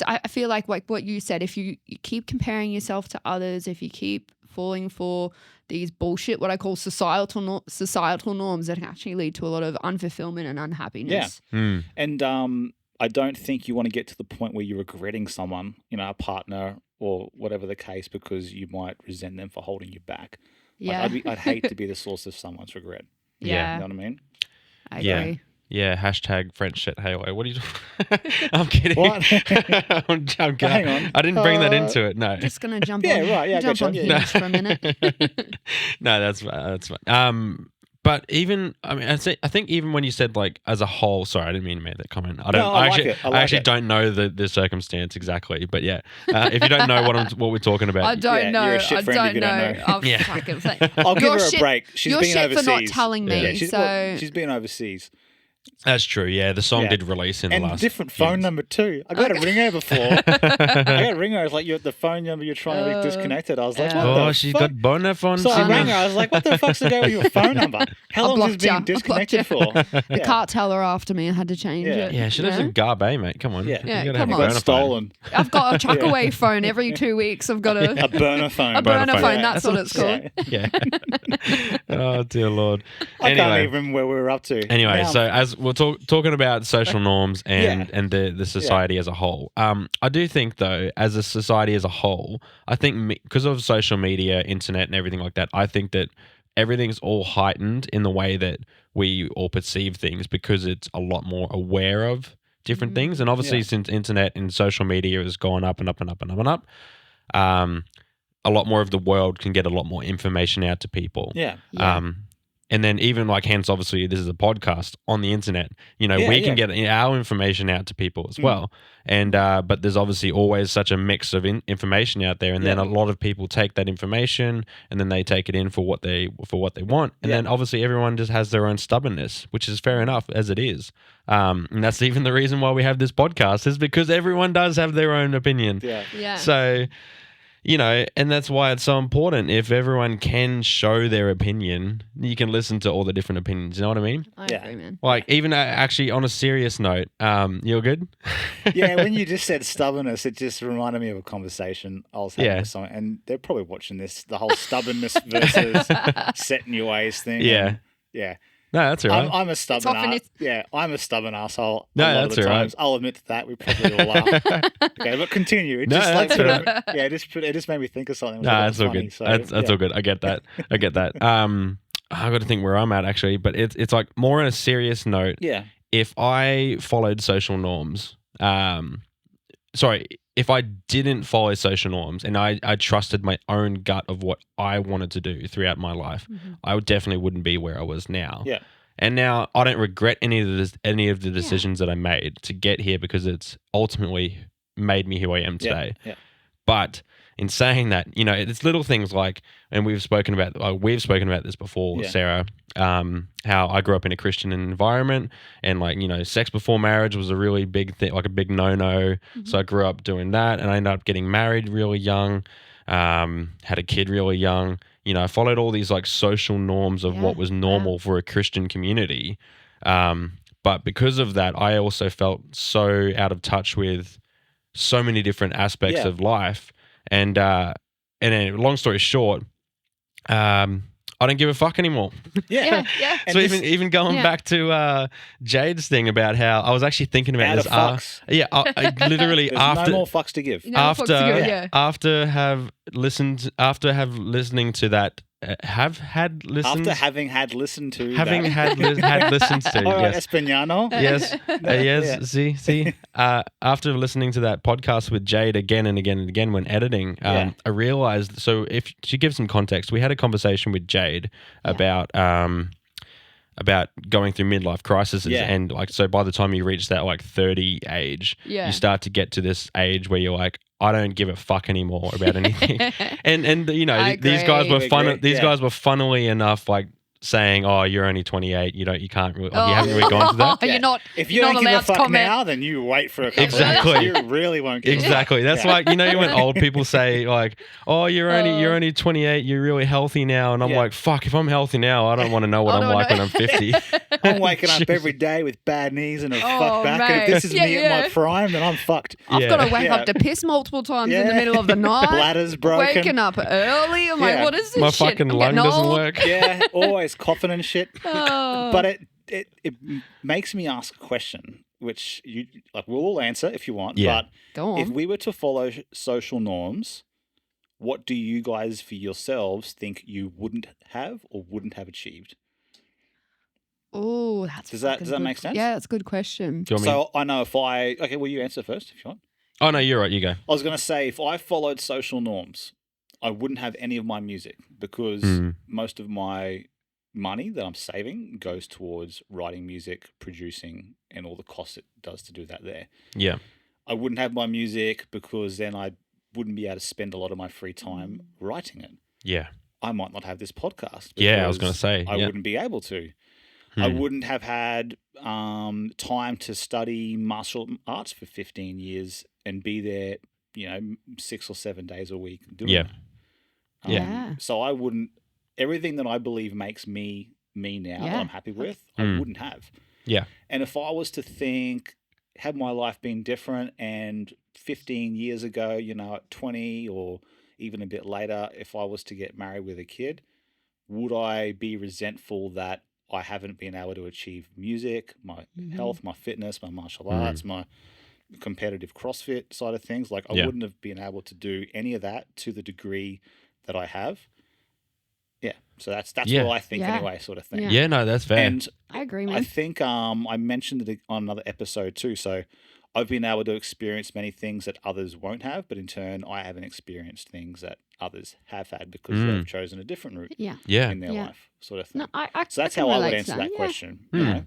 Speaker 1: I feel like what you said, if you keep comparing yourself to others, if you keep falling for these bullshit, what I call societal norms that can actually lead to a lot of unfulfillment and unhappiness.
Speaker 2: Yeah. And I don't think you want to get to the point where you're regretting someone, a partner or whatever the case, because you might resent them for holding you back.
Speaker 1: Yeah.
Speaker 2: Like I'd hate to be the source of someone's regret.
Speaker 1: Yeah.
Speaker 2: You know what I mean?
Speaker 1: I agree.
Speaker 3: Yeah, hashtag French shit halo. What are you I'm kidding.
Speaker 2: What?
Speaker 3: I'm kidding.
Speaker 2: Hang on.
Speaker 3: I didn't bring that into it. No.
Speaker 1: I'm just going to jump on.
Speaker 2: Right. Yeah,
Speaker 1: jump on Hinge for a minute.
Speaker 3: No, that's fine. But even, I think even when you said like as a whole, sorry, I didn't mean to make that comment. I actually don't know the circumstance exactly, but yeah, if you don't know what we're talking about,
Speaker 1: I don't know.
Speaker 2: You're a shit friend if you don't know.
Speaker 1: I'll
Speaker 2: give her a break. She's been overseas.
Speaker 1: For not telling me.
Speaker 2: She's been overseas.
Speaker 3: That's true. Yeah, the song did release in the last.
Speaker 2: And different phone number too. I got to ring her before. I got to ring her. I was like, the phone number you're trying to disconnect it. I was like, what the
Speaker 3: she's
Speaker 2: fuck?
Speaker 3: got boner phone.
Speaker 2: So I rang her. I was like, what the fuck's the go with your phone number? How long has it been disconnected for?
Speaker 1: The carteller after me. I had to change it.
Speaker 3: Yeah, she lives in Garbe, mate. Come on.
Speaker 1: Yeah,
Speaker 3: come on.
Speaker 2: Got stolen.
Speaker 1: I've got a chuck away phone every 2 weeks. I've got a
Speaker 2: burner phone.
Speaker 1: A burner phone. That's what it's called.
Speaker 3: Yeah. Oh dear Lord.
Speaker 2: I can't even remember where we were up to.
Speaker 3: Anyway, so as as we're talking about social norms and the society as a whole. I do think though, as a society as a whole, I think because of social media, internet, and everything like that, I think that everything's all heightened in the way that we all perceive things because it's a lot more aware of different things. And obviously, since internet and social media has gone up and up and up and up and up, a lot more of the world can get a lot more information out to people.
Speaker 2: Yeah.
Speaker 3: And then even like, hence, obviously, this is a podcast on the internet. You know, we can get our information out to people as well. And but there's obviously always such a mix of information out there, and then a lot of people take that information and then they take it in for what they want. And then obviously everyone just has their own stubbornness, which is fair enough as it is. And that's even the reason why we have this podcast, is because everyone does have their own opinion.
Speaker 1: Yeah.
Speaker 3: So, you know, and that's why it's so important. If everyone can show their opinion, you can listen to all the different opinions. You know what I mean?
Speaker 1: I agree, man.
Speaker 3: Like, even actually on a serious note, you're good?
Speaker 2: Yeah, when you just said stubbornness, it just reminded me of a conversation I was having with someone, and they're probably watching this, the whole stubbornness versus set in your ways thing.
Speaker 3: Yeah.
Speaker 2: Yeah.
Speaker 3: No, that's all right.
Speaker 2: I'm a stubborn I'm a stubborn asshole.
Speaker 3: No,
Speaker 2: a lot
Speaker 3: that's
Speaker 2: of the
Speaker 3: all
Speaker 2: times.
Speaker 3: right.
Speaker 2: I'll admit to that. We probably all are. Okay, but continue. It
Speaker 3: No,
Speaker 2: just
Speaker 3: that's all right.
Speaker 2: it just made me think of something.
Speaker 3: No, that's all good.
Speaker 2: So,
Speaker 3: that's all good. I get that. I got to think where I'm at actually, but it's like more on a serious note.
Speaker 2: Yeah.
Speaker 3: If I followed social norms, if I didn't follow social norms and I trusted my own gut of what I wanted to do throughout my life, I definitely wouldn't be where I was now.
Speaker 2: Yeah.
Speaker 3: And now I don't regret any of the decisions that I made to get here, because it's ultimately made me who I am today.
Speaker 2: Yeah.
Speaker 3: But in saying that, you know, it's little things like, and we've spoken about this before, Sarah, how I grew up in a Christian environment, and like, you know, sex before marriage was a really big thing, like a big no-no. So I grew up doing that, and I ended up getting married really young, had a kid really young. You know, I followed all these like social norms of what was normal for a Christian community. But because of that, I also felt so out of touch with so many different aspects of life. And then, long story short, I don't give a fuck anymore.
Speaker 1: Yeah.
Speaker 3: So even going back to Jade's thing about how I was actually thinking about this. I literally
Speaker 2: There's
Speaker 3: after
Speaker 2: no more fucks to give.
Speaker 3: after listening to that. Had listened
Speaker 2: listened to
Speaker 3: to
Speaker 2: yes. Espanol.
Speaker 3: Yes.
Speaker 2: Yeah.
Speaker 3: See. After listening to that podcast with Jade again and again and again when editing, I realized. So, if to give some context, we had a conversation with Jade about going through midlife crises, and like, so by the time you reach that like 30 age, you start to get to this age where you're like, I don't give a fuck anymore about anything. and you know, these guys were guys were funnily enough like saying, "Oh, you're only 28. You can't really, you haven't really gone to that."
Speaker 1: You're not.
Speaker 2: If you don't give a fuck now, then you wait for a couple of years. You really won't give a fuck.
Speaker 3: That's like, you know, when old people say like, "Oh, you're only 28. You're really healthy now," and I'm like, "Fuck! If I'm healthy now, I don't want to know what I'm like when I'm 50."
Speaker 2: I'm waking up every day with bad knees and a fucked back. And if this is me at my prime, then I'm fucked.
Speaker 1: I've got to wake up to piss multiple times in the middle of the night.
Speaker 2: Bladder's broken.
Speaker 1: Waking up early. I'm like, what is this
Speaker 3: My
Speaker 1: shit?
Speaker 3: fucking lung doesn't work.
Speaker 2: Yeah, always coughing and shit. But it makes me ask a question, which you like. We'll all answer if you want.
Speaker 3: Yeah.
Speaker 2: But
Speaker 1: go on.
Speaker 2: If we were to follow social norms, what do you guys for yourselves think you wouldn't have or wouldn't have achieved?
Speaker 1: Oh,
Speaker 2: does that make sense?
Speaker 1: Yeah, that's a good question.
Speaker 2: So I know will you answer first if you want?
Speaker 3: Oh no, you're right. You go.
Speaker 2: I was going to say, if I followed social norms, I wouldn't have any of my music, because most of my money that I'm saving goes towards writing music, producing, and all the costs it does to do that there.
Speaker 3: Yeah.
Speaker 2: I wouldn't have my music because then I wouldn't be able to spend a lot of my free time writing it.
Speaker 3: Yeah.
Speaker 2: I might not have this podcast.
Speaker 3: Yeah, I was going to say.
Speaker 2: I wouldn't be able to. I wouldn't have had time to study martial arts for 15 years and be there, 6 or 7 days a week doing it. So I wouldn't. Everything that I believe makes me now, that I'm happy with, I wouldn't have.
Speaker 3: Yeah.
Speaker 2: And if I was to think, had my life been different, and 15 years ago, at 20 or even a bit later, if I was to get married with a kid, would I be resentful that I haven't been able to achieve music, my health, my fitness, my martial
Speaker 3: Mm.
Speaker 2: arts, my competitive CrossFit side of things. Like I
Speaker 3: Yeah.
Speaker 2: wouldn't have been able to do any of that to the degree that I have. Yeah. So that's
Speaker 3: Yeah.
Speaker 2: what I think
Speaker 1: Yeah.
Speaker 2: anyway, sort of thing.
Speaker 1: Yeah.
Speaker 3: Yeah, no, that's fair.
Speaker 2: And
Speaker 1: I agree,
Speaker 2: I
Speaker 1: man.
Speaker 2: think I mentioned it on another episode too. So I've been able to experience many things that others won't have, but in turn, I haven't experienced things that others have had because they've chosen a different route
Speaker 1: Yeah.
Speaker 3: yeah.
Speaker 2: in their
Speaker 1: Yeah.
Speaker 2: life, sort of thing.
Speaker 1: No, I
Speaker 2: So that's
Speaker 1: I can
Speaker 2: how I would
Speaker 1: relate to
Speaker 2: answer that
Speaker 1: Yeah.
Speaker 2: question.
Speaker 3: Hmm.
Speaker 2: You know?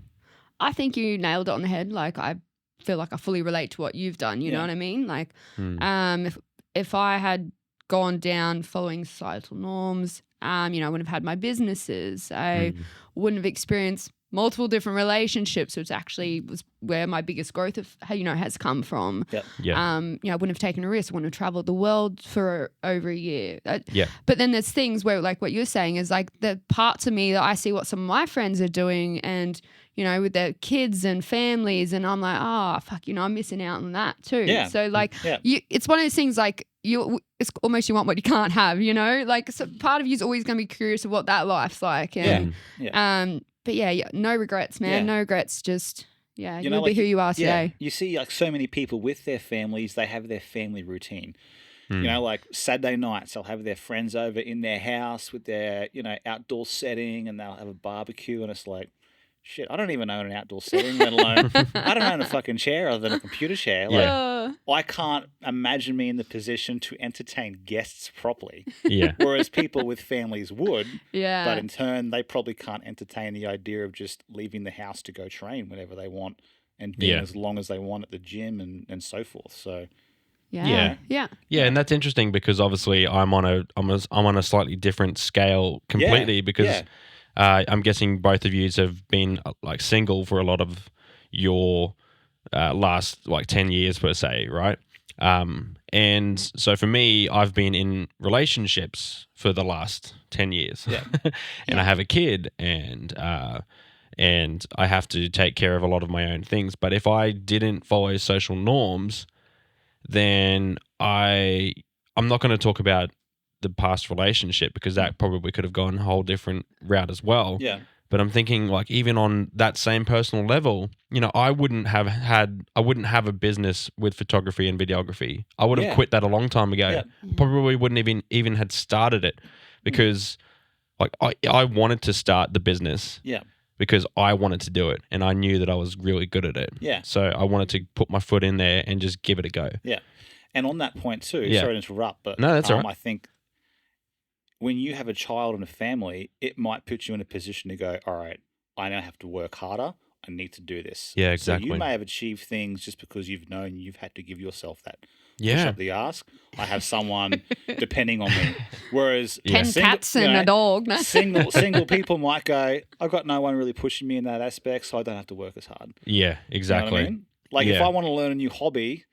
Speaker 1: I think you nailed it on the head. Like I feel like I fully relate to what you've done. You know
Speaker 2: Yeah.
Speaker 1: what I mean? Like,
Speaker 3: Mm.
Speaker 1: if I had gone down following societal norms, I wouldn't have had my businesses. I
Speaker 3: Mm.
Speaker 1: wouldn't have experienced multiple different relationships, which actually was where my biggest growth has come from.
Speaker 2: Yep.
Speaker 3: Yeah.
Speaker 1: I wouldn't have taken a risk. I wouldn't have traveled the world for over a year.
Speaker 3: Yeah.
Speaker 1: But then there's things where, like what you're saying, is like the parts of me that I see what some of my friends are doing, and with their kids and families, and I'm like, oh fuck, I'm missing out on that too.
Speaker 2: Yeah.
Speaker 1: So like,
Speaker 2: Yeah.
Speaker 1: it's one of those things like it's almost you want what you can't have. Like, so part of you is always going to be curious of what that life's like. And,
Speaker 2: Yeah.
Speaker 1: but yeah, no regrets, man.
Speaker 2: Yeah.
Speaker 1: No regrets. Just you'll
Speaker 2: like,
Speaker 1: be who you are today.
Speaker 2: You see like so many people with their families, they have their family routine. Like Saturday nights, they'll have their friends over in their house with their, outdoor setting, and they'll have a barbecue, and it's like, shit, I don't even own an outdoor setting, let alone, I don't own a fucking chair other than a computer chair. Like, I can't imagine me in the position to entertain guests properly.
Speaker 3: Yeah.
Speaker 2: Whereas people with families would,
Speaker 1: Yeah.
Speaker 2: but in turn, they probably can't entertain the idea of just leaving the house to go train whenever they want and being
Speaker 3: Yeah.
Speaker 2: as long as they want at the gym and so forth. So,
Speaker 1: Yeah.
Speaker 3: Yeah, and that's interesting because obviously I'm on a slightly different scale completely because I'm guessing both of you have been like single for a lot of your last like 10 years per se, right? And so for me, I've been in relationships for the last 10 years.
Speaker 2: Yeah.
Speaker 3: And I have a kid, and I have to take care of a lot of my own things. But if I didn't follow social norms, then I'm not going to talk about the past relationship because that probably could have gone a whole different route as well.
Speaker 2: yeah.
Speaker 3: But I'm thinking like even on that same personal level, I wouldn't have a business with photography and videography. I would have quit that a long time ago.
Speaker 2: Yeah.
Speaker 3: Probably wouldn't even had started it because like I wanted to start the business.
Speaker 2: Yeah.
Speaker 3: Because I wanted to do it and I knew that I was really good at it.
Speaker 2: Yeah.
Speaker 3: So I wanted to put my foot in there and just give it a go.
Speaker 2: Yeah. And on that point too,
Speaker 3: Yeah.
Speaker 2: sorry to interrupt, but
Speaker 3: No, that's all right.
Speaker 2: I think when you have a child and a family, it might put you in a position to go, all right, I now have to work harder. I need to do this.
Speaker 3: Yeah,
Speaker 2: So
Speaker 3: exactly.
Speaker 2: you may have achieved things just because you've known you've had to give yourself that push
Speaker 3: Yeah.
Speaker 2: up the arse. I have someone depending on me. Whereas
Speaker 1: 10
Speaker 2: single-
Speaker 1: cats and a dog. No?
Speaker 2: single people might go, I've got no one really pushing me in that aspect, so I don't have to work as hard.
Speaker 3: Yeah, exactly.
Speaker 2: You know what I mean? Like if
Speaker 3: Yeah.
Speaker 2: I want to learn a new hobby,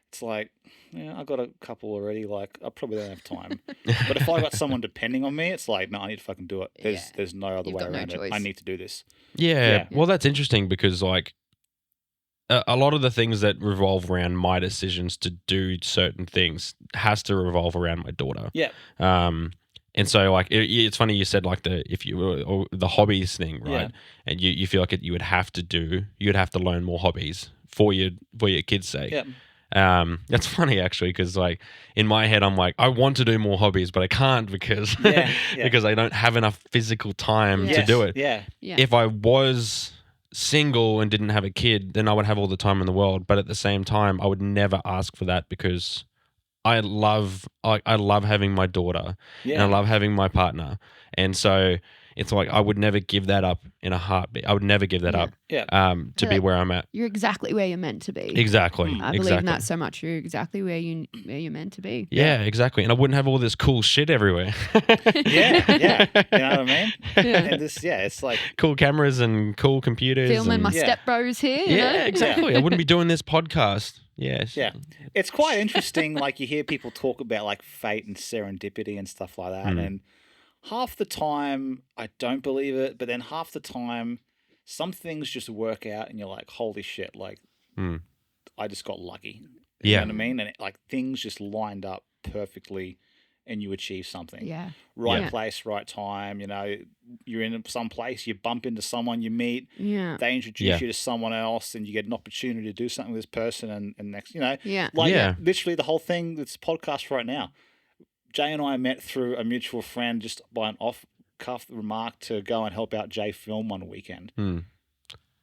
Speaker 2: it's like, I've got a couple already. Like I probably don't have time. But if I got someone depending on me, it's like, no, I need to fucking do it. There's no other
Speaker 1: You've
Speaker 2: way
Speaker 1: got no
Speaker 2: around it.
Speaker 1: choice.
Speaker 2: I need to do this.
Speaker 3: Yeah.
Speaker 2: Yeah.
Speaker 3: Well, that's interesting because like a lot of the things that revolve around my decisions to do certain things has to revolve around my daughter.
Speaker 2: Yeah.
Speaker 3: And so like it's funny you said like the hobbies thing, right?
Speaker 2: Yeah.
Speaker 3: And you feel like you'd have to learn more hobbies for your kids' sake.
Speaker 2: Yeah.
Speaker 3: That's funny actually because like in my head I'm like I want to do more hobbies but I can't because because I don't have enough physical time to do it.
Speaker 2: Yeah.
Speaker 3: If I was single and didn't have a kid, then I would have all the time in the world. But at the same time, I would never ask for that because I love having my daughter and I love having my partner, and so it's like I would never give that up in a heartbeat. I would never give that up.
Speaker 2: Yeah.
Speaker 3: To be where I'm at.
Speaker 1: You're exactly where you're meant to be.
Speaker 3: Exactly.
Speaker 1: I believe in that so much. You're exactly where you're meant to be.
Speaker 3: Yeah, exactly. And I wouldn't have all this cool shit everywhere.
Speaker 2: Yeah. You know what I mean?
Speaker 1: Yeah.
Speaker 2: And this, it's like
Speaker 3: cool cameras and cool computers.
Speaker 1: Filming
Speaker 3: and,
Speaker 1: my step bros here. you know?
Speaker 3: Yeah, exactly. I wouldn't be doing this podcast. Yes.
Speaker 2: Yeah. It's quite interesting. Like you hear people talk about like fate and serendipity and stuff like that. And half the time I don't believe it, but then half the time some things just work out and you're like, holy shit, like I just got lucky. You know what I mean? And like things just lined up perfectly and you achieve something.
Speaker 1: Yeah.
Speaker 2: Right
Speaker 1: Yeah.
Speaker 2: place, right time. You're in some place, you bump into someone you meet,
Speaker 1: Yeah.
Speaker 2: they introduce
Speaker 3: Yeah.
Speaker 2: you to someone else, and you get an opportunity to do something with this person, and next,
Speaker 1: Yeah.
Speaker 3: Yeah.
Speaker 2: literally the whole thing, this podcast right now. Jay and I met through a mutual friend just by an off-cuff remark to go and help out Jay film one weekend.
Speaker 3: Hmm.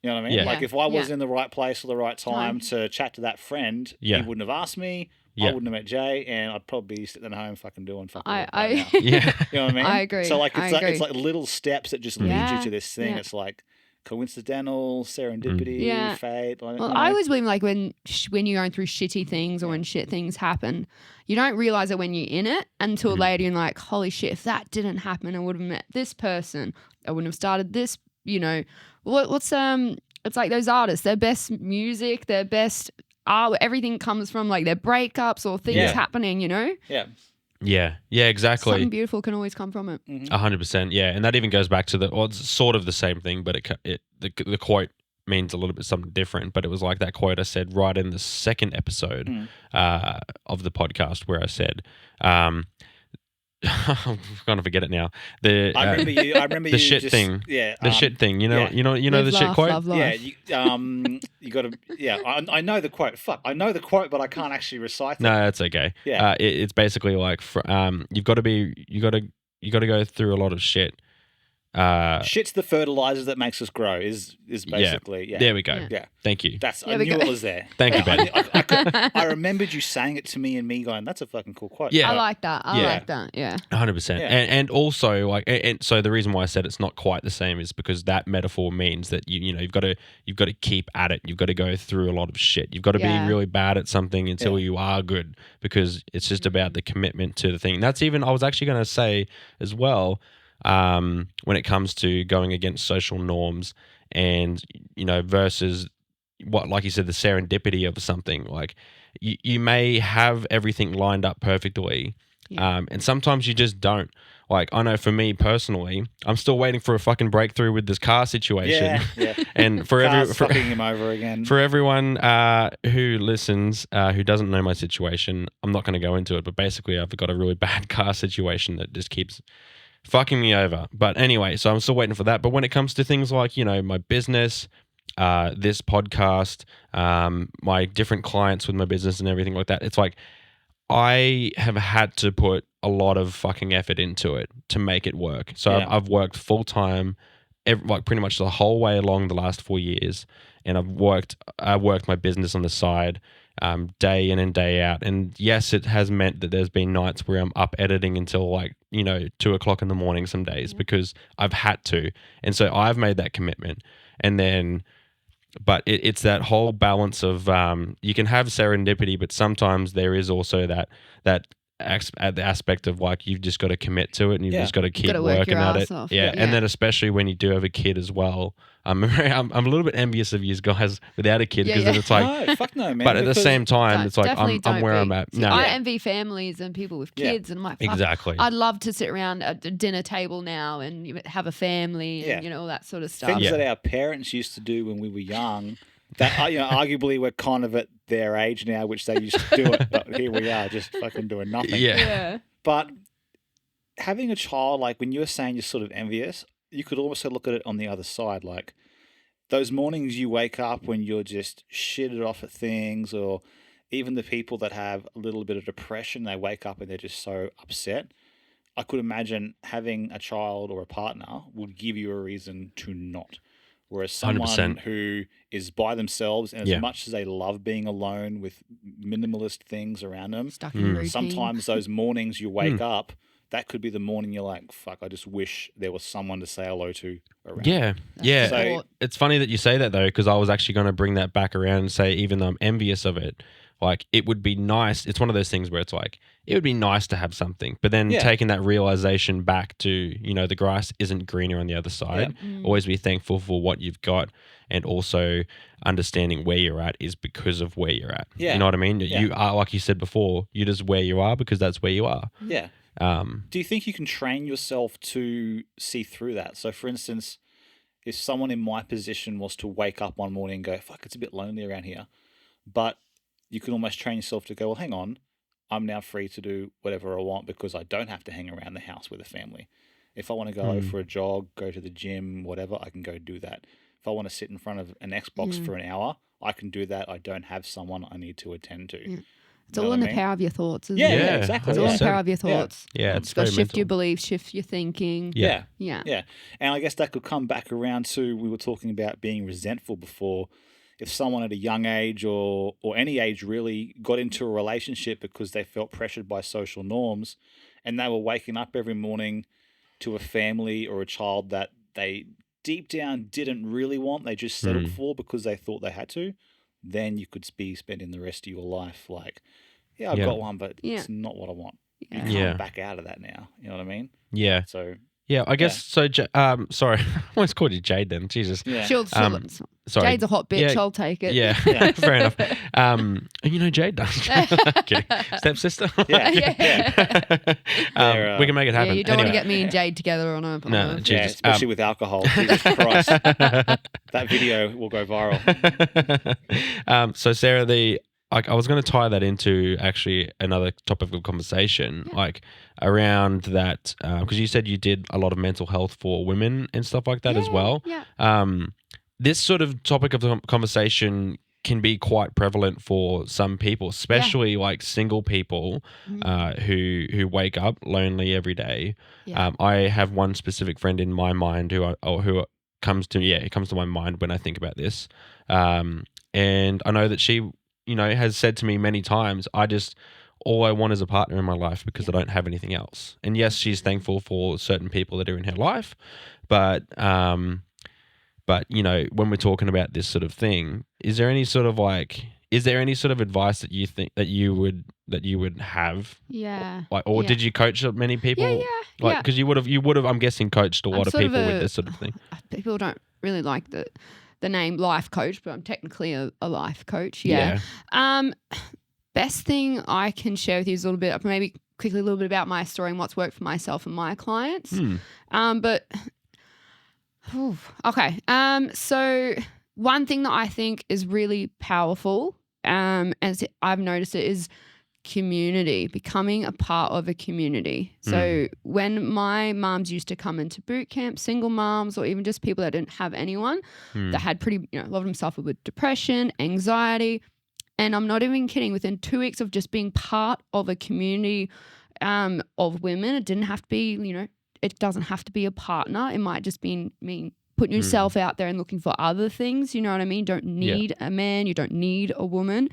Speaker 2: You know what I mean?
Speaker 3: Yeah.
Speaker 2: Like if I was
Speaker 1: Yeah.
Speaker 2: in the right place at the right time
Speaker 1: Time.
Speaker 2: to chat to that friend,
Speaker 3: Yeah.
Speaker 2: he wouldn't have asked me. I
Speaker 3: Yeah.
Speaker 2: wouldn't have met Jay, and I'd probably be sitting at home fucking doing fucking work
Speaker 1: I
Speaker 2: right now.
Speaker 3: Yeah.
Speaker 2: You know what I mean?
Speaker 1: I agree.
Speaker 2: So like
Speaker 1: I
Speaker 2: it's
Speaker 1: agree.
Speaker 2: like little steps that just lead you
Speaker 1: Yeah.
Speaker 2: to this thing.
Speaker 1: Yeah.
Speaker 2: It's like coincidental, serendipity,
Speaker 1: Yeah.
Speaker 2: fate. Like,
Speaker 1: Well, I always believe like when you're going through shitty things or when shit things happen, you don't realize it when you're in it until later. You're like, holy shit, if that didn't happen, I would have met this person. I wouldn't have started this. What's It's like those artists, their best music, their best art, everything comes from like their breakups or things
Speaker 3: Yeah.
Speaker 1: happening.
Speaker 2: yeah.
Speaker 3: Yeah. Yeah. Exactly.
Speaker 1: Something beautiful can always come from it.
Speaker 3: 100%. Yeah, and that even goes back to it's sort of the same thing, but the quote means a little bit something different. But it was like that quote I said right in the second episode of the podcast where I said, I'm gonna forget it now.
Speaker 2: I remember
Speaker 3: the
Speaker 2: you
Speaker 3: shit
Speaker 2: just,
Speaker 3: thing.
Speaker 2: Yeah.
Speaker 3: The shit thing. You know.
Speaker 2: yeah.
Speaker 3: You know
Speaker 1: Live,
Speaker 3: the shit
Speaker 1: laugh,
Speaker 3: quote.
Speaker 1: love
Speaker 2: Yeah,
Speaker 1: life.
Speaker 2: you got to. Yeah, I know the quote. Fuck, I know the quote, but I can't actually recite it.
Speaker 3: No, that's okay.
Speaker 2: Yeah.
Speaker 3: It's basically like you got to go through a lot of shit.
Speaker 2: Shit's the fertilizer that makes us grow. Is basically. Yeah.
Speaker 3: There we go.
Speaker 2: Yeah.
Speaker 3: Thank you.
Speaker 2: That's.
Speaker 1: There
Speaker 2: I
Speaker 1: we
Speaker 2: knew
Speaker 1: go.
Speaker 2: it was there.
Speaker 3: Thank you, Ben.
Speaker 2: I remembered you saying it to me and me going, "That's a fucking cool quote."
Speaker 3: Yeah.
Speaker 1: I like that. I
Speaker 3: Yeah.
Speaker 1: like that. Yeah.
Speaker 3: 100%.
Speaker 2: Yeah.
Speaker 3: And also like and so the reason why I said it's not quite the same is because that metaphor means that you've got to keep at it. You've got to go through a lot of shit. You've got to
Speaker 1: Yeah.
Speaker 3: be really bad at something until
Speaker 2: Yeah.
Speaker 3: you are good, because it's just about the commitment to the thing. That's even I was actually going to say as well, when it comes to going against social norms and versus what, like you said, the serendipity of something. Like you may have everything lined up perfectly,
Speaker 1: Yeah.
Speaker 3: and sometimes you just don't. Like I know for me personally, I'm still waiting for a fucking breakthrough with this car situation.
Speaker 2: Yeah.
Speaker 3: And for
Speaker 2: Cars fucking him over again.
Speaker 3: for everyone who listens, who doesn't know my situation, I'm not going to go into it. But basically, I've got a really bad car situation that just keeps fucking me over. But anyway, so I'm still waiting for that. But when it comes to things like my business, this podcast, my different clients with my business and everything like that, it's like I have had to put a lot of fucking effort into it to make it work. So
Speaker 2: Yeah.
Speaker 3: I've worked full time, like pretty much the whole way along the last 4 years, and I worked my business on the side, day in and day out. And yes, it has meant that there's been nights where I'm up editing until 2:00 in the morning some days because I've had to. And so I've made that commitment. And then, but it's that whole balance of you can have serendipity, but sometimes there is also that the aspect of like you've just got to commit to it and you've
Speaker 2: Yeah.
Speaker 3: just got to keep
Speaker 1: gotta work
Speaker 3: working
Speaker 1: your
Speaker 3: at
Speaker 1: ass
Speaker 3: it.
Speaker 1: off.
Speaker 3: Yeah.
Speaker 1: Yeah.
Speaker 3: And then especially when you do have a kid as well. I'm a little bit envious of you guys without a kid because
Speaker 1: Yeah, yeah.
Speaker 3: it's like,
Speaker 2: No, fuck no, man.
Speaker 3: but at the
Speaker 2: because-
Speaker 3: same time,
Speaker 1: Don't-
Speaker 3: it's like
Speaker 1: definitely
Speaker 3: I'm
Speaker 1: don't
Speaker 3: where
Speaker 1: be.
Speaker 3: I'm at.
Speaker 1: See,
Speaker 3: No,
Speaker 1: I envy families and people with
Speaker 2: Yeah.
Speaker 1: kids, and I'm like, fuck,
Speaker 3: exactly.
Speaker 1: I'd love to sit around at the dinner table now and have a family and
Speaker 2: Yeah.
Speaker 1: all that sort of stuff.
Speaker 2: things
Speaker 3: Yeah.
Speaker 2: that our parents used to do when we were young. That arguably we're kind of at their age now, which they used to do it, but here we are, just fucking doing nothing.
Speaker 3: Yeah.
Speaker 1: Yeah.
Speaker 2: But having a child, like when you were saying you're sort of envious, you could also look at it on the other side. Like those mornings you wake up when you're just shitted off at things, or even the people that have a little bit of depression, they wake up and they're just so upset. I could imagine having a child or a partner would give you a reason to not. Whereas someone
Speaker 3: 100%.
Speaker 2: who is by themselves, and as
Speaker 3: Yeah.
Speaker 2: much as they love being alone with minimalist things around them,
Speaker 1: Stuck in routine.
Speaker 2: sometimes those mornings you wake up, that could be the morning you're like, fuck, I just wish there was someone to say hello to around.
Speaker 3: Yeah. Yeah.
Speaker 2: So-
Speaker 3: It's funny that you say that though, because I was actually going to bring that back around and say, even though I'm envious of it, like it would be nice. It's one of those things where it's like, it would be nice to have something, but then
Speaker 2: Yeah.
Speaker 3: taking that realization back to, the grass isn't greener on the other side. Always be thankful for what you've got, and also understanding where you're at is because of where you're at.
Speaker 2: Yeah.
Speaker 3: You know what I mean?
Speaker 2: Yeah.
Speaker 3: You are, like you said before, you're just where you are because that's where you are.
Speaker 2: Yeah. Do you think you can train yourself to see through that? So, for instance, if someone in my position was to wake up one morning and go, fuck, it's a bit lonely around here, but you can almost train yourself to go, well, hang on, I'm now free to do whatever I want because I don't have to hang around the house with a family. If I want to go out for a jog, go to the gym, whatever, I can go do that. If I want to sit in front of an Xbox for an hour, I can do that. I don't have someone I need to attend to.
Speaker 1: Yeah. It's all in the power of your thoughts, isn't
Speaker 2: Yeah,
Speaker 1: it?
Speaker 2: yeah, exactly.
Speaker 1: It's all in the
Speaker 3: 100%.
Speaker 1: power of your thoughts.
Speaker 3: Yeah, it's
Speaker 1: got to
Speaker 3: very
Speaker 1: shift your
Speaker 3: mental.
Speaker 1: beliefs, shift your thinking.
Speaker 3: Yeah.
Speaker 1: Yeah.
Speaker 2: And I guess that could come back around to, we were talking about being resentful before. If someone at a young age or any age really got into a relationship because they felt pressured by social norms and they were waking up every morning to a family or a child that they deep down didn't really want, they just settled for because they thought they had to, then you could be spending the rest of your life like, I've got one, but it's not what I want. You can't back out of that now. You know what I mean?
Speaker 3: Yeah.
Speaker 2: So
Speaker 3: Yeah, I guess so. Sorry, I almost called you Jade then. Jesus.
Speaker 2: yeah.
Speaker 1: She'll,
Speaker 3: sorry.
Speaker 1: Jade's a hot bitch.
Speaker 3: Yeah.
Speaker 1: I'll take it.
Speaker 3: Yeah, fair enough. Jade does. Kidding. Stepsister.
Speaker 2: Yeah.
Speaker 3: We can make it happen.
Speaker 1: Yeah, you don't want to
Speaker 3: Anyway.
Speaker 1: get me and Jade together on a.
Speaker 3: No,
Speaker 2: Yeah,
Speaker 3: Jesus.
Speaker 2: especially with alcohol. Jesus Christ. That video will go viral.
Speaker 3: So Sarah, I was going to tie that into actually another topic of conversation, like around that, because you said you did a lot of mental health for women and stuff like that as well.
Speaker 1: Yeah.
Speaker 3: This sort of topic of the conversation can be quite prevalent for some people, especially like single people who wake up lonely every day.
Speaker 1: Yeah.
Speaker 3: I have one specific friend in my mind who comes to my mind when I think about this, and I know that she, has said to me many times, all I want is a partner in my life because I don't have anything else. And yes, she's thankful for certain people that are in her life, but when we're talking about this sort of thing, is there any sort of advice that you think that you would have?
Speaker 1: Yeah.
Speaker 3: Or did you coach many people?
Speaker 1: Yeah.
Speaker 3: Because you would have, I'm guessing, coached a lot of people with this sort of thing.
Speaker 1: People don't really like the name life coach, but I'm technically a life coach. Yeah. Best thing I can share with you is a little bit about my story and what's worked for myself and my clients. So one thing that I think is really powerful, as I've noticed it, is community, becoming a part of a community. So when my moms used to come into boot camp, single moms or even just people that didn't have anyone, that had a lot of them suffered with depression, anxiety, and I'm not even kidding, within 2 weeks of just being part of a community of women, it didn't have to be, it doesn't have to be a partner. It might just mean putting yourself out there and looking for other things. You know what I mean? Don't need a man. You don't need a woman.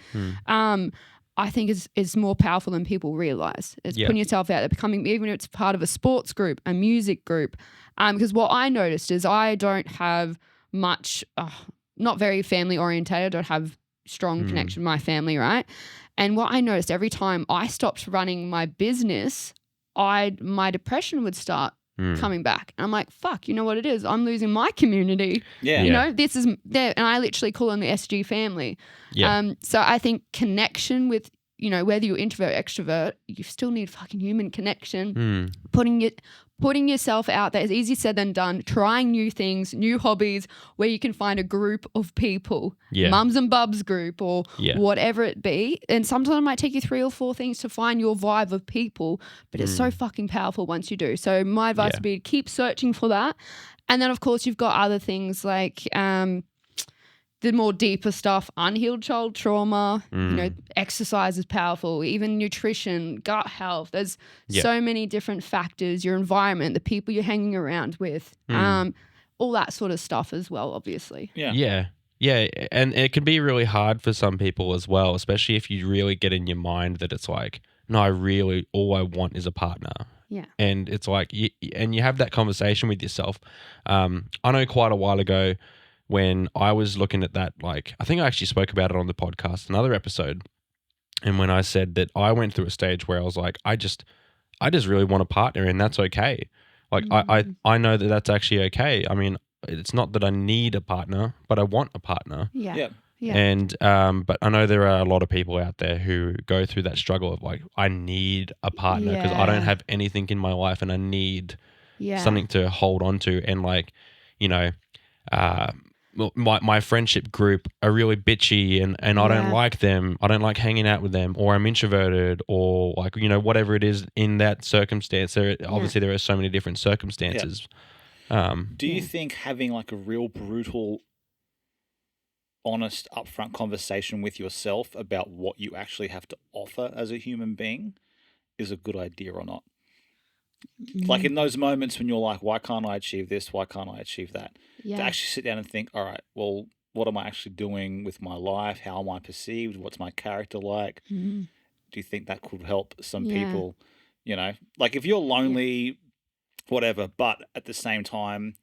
Speaker 1: I think is more powerful than people realize. It's putting yourself out there, becoming, even if it's part of a sports group, a music group. Because what I noticed is I don't have much, not very family orientated. I don't have strong connection with my family, right? And what I noticed, every time I stopped running my business, my depression would start coming back. And I'm like, fuck, you know what it is? I'm losing my community.
Speaker 2: Yeah.
Speaker 1: This is there, and I literally call them the SG family. So I think connection with, whether you're introvert, extrovert, you still need fucking human connection. Putting yourself out there is easier said than done. Trying new things, new hobbies, where you can find a group of people, mums and bubs group or whatever it be. And sometimes it might take you 3 or 4 things to find your vibe of people, but it's so fucking powerful once you do. So my advice would be to keep searching for that. And then, of course, you've got other things like the more deeper stuff, unhealed child trauma, exercise is powerful, even nutrition, gut health. There's so many different factors, your environment, the people you're hanging around with, all that sort of stuff as well, obviously.
Speaker 3: Yeah. And it can be really hard for some people as well, especially if you really get in your mind that it's like, no, all I want is a partner.
Speaker 1: Yeah.
Speaker 3: And it's like, you have that conversation with yourself. I know quite a while ago, when I was looking at that, like, I think I actually spoke about it on the podcast, another episode. And when I said that I went through a stage where I was like, I just really want a partner, and that's okay. Like, I know that that's actually okay. I mean, it's not that I need a partner, but I want a partner.
Speaker 1: Yeah.
Speaker 3: And, but I know there are a lot of people out there who go through that struggle of like, I need a partner because I don't have anything in my life and I need something to hold on to. And like, my friendship group are really bitchy and I don't
Speaker 1: Yeah.
Speaker 3: like them. I don't like hanging out with them, or I'm introverted, or like, whatever it is in that circumstance. Obviously there are so many different circumstances.
Speaker 2: Do you think having like a real brutal, honest, upfront conversation with yourself about what you actually have to offer as a human being is a good idea or not? Like in those moments when you're like, why can't I achieve this? Why can't I achieve that? To
Speaker 1: Yeah.
Speaker 2: actually sit down and think, all right, well, what am I actually doing with my life? How am I perceived? What's my character like?
Speaker 1: Mm-hmm.
Speaker 2: Do you think that could help some
Speaker 1: Yeah.
Speaker 2: people? Like if you're lonely, whatever, but at the same time,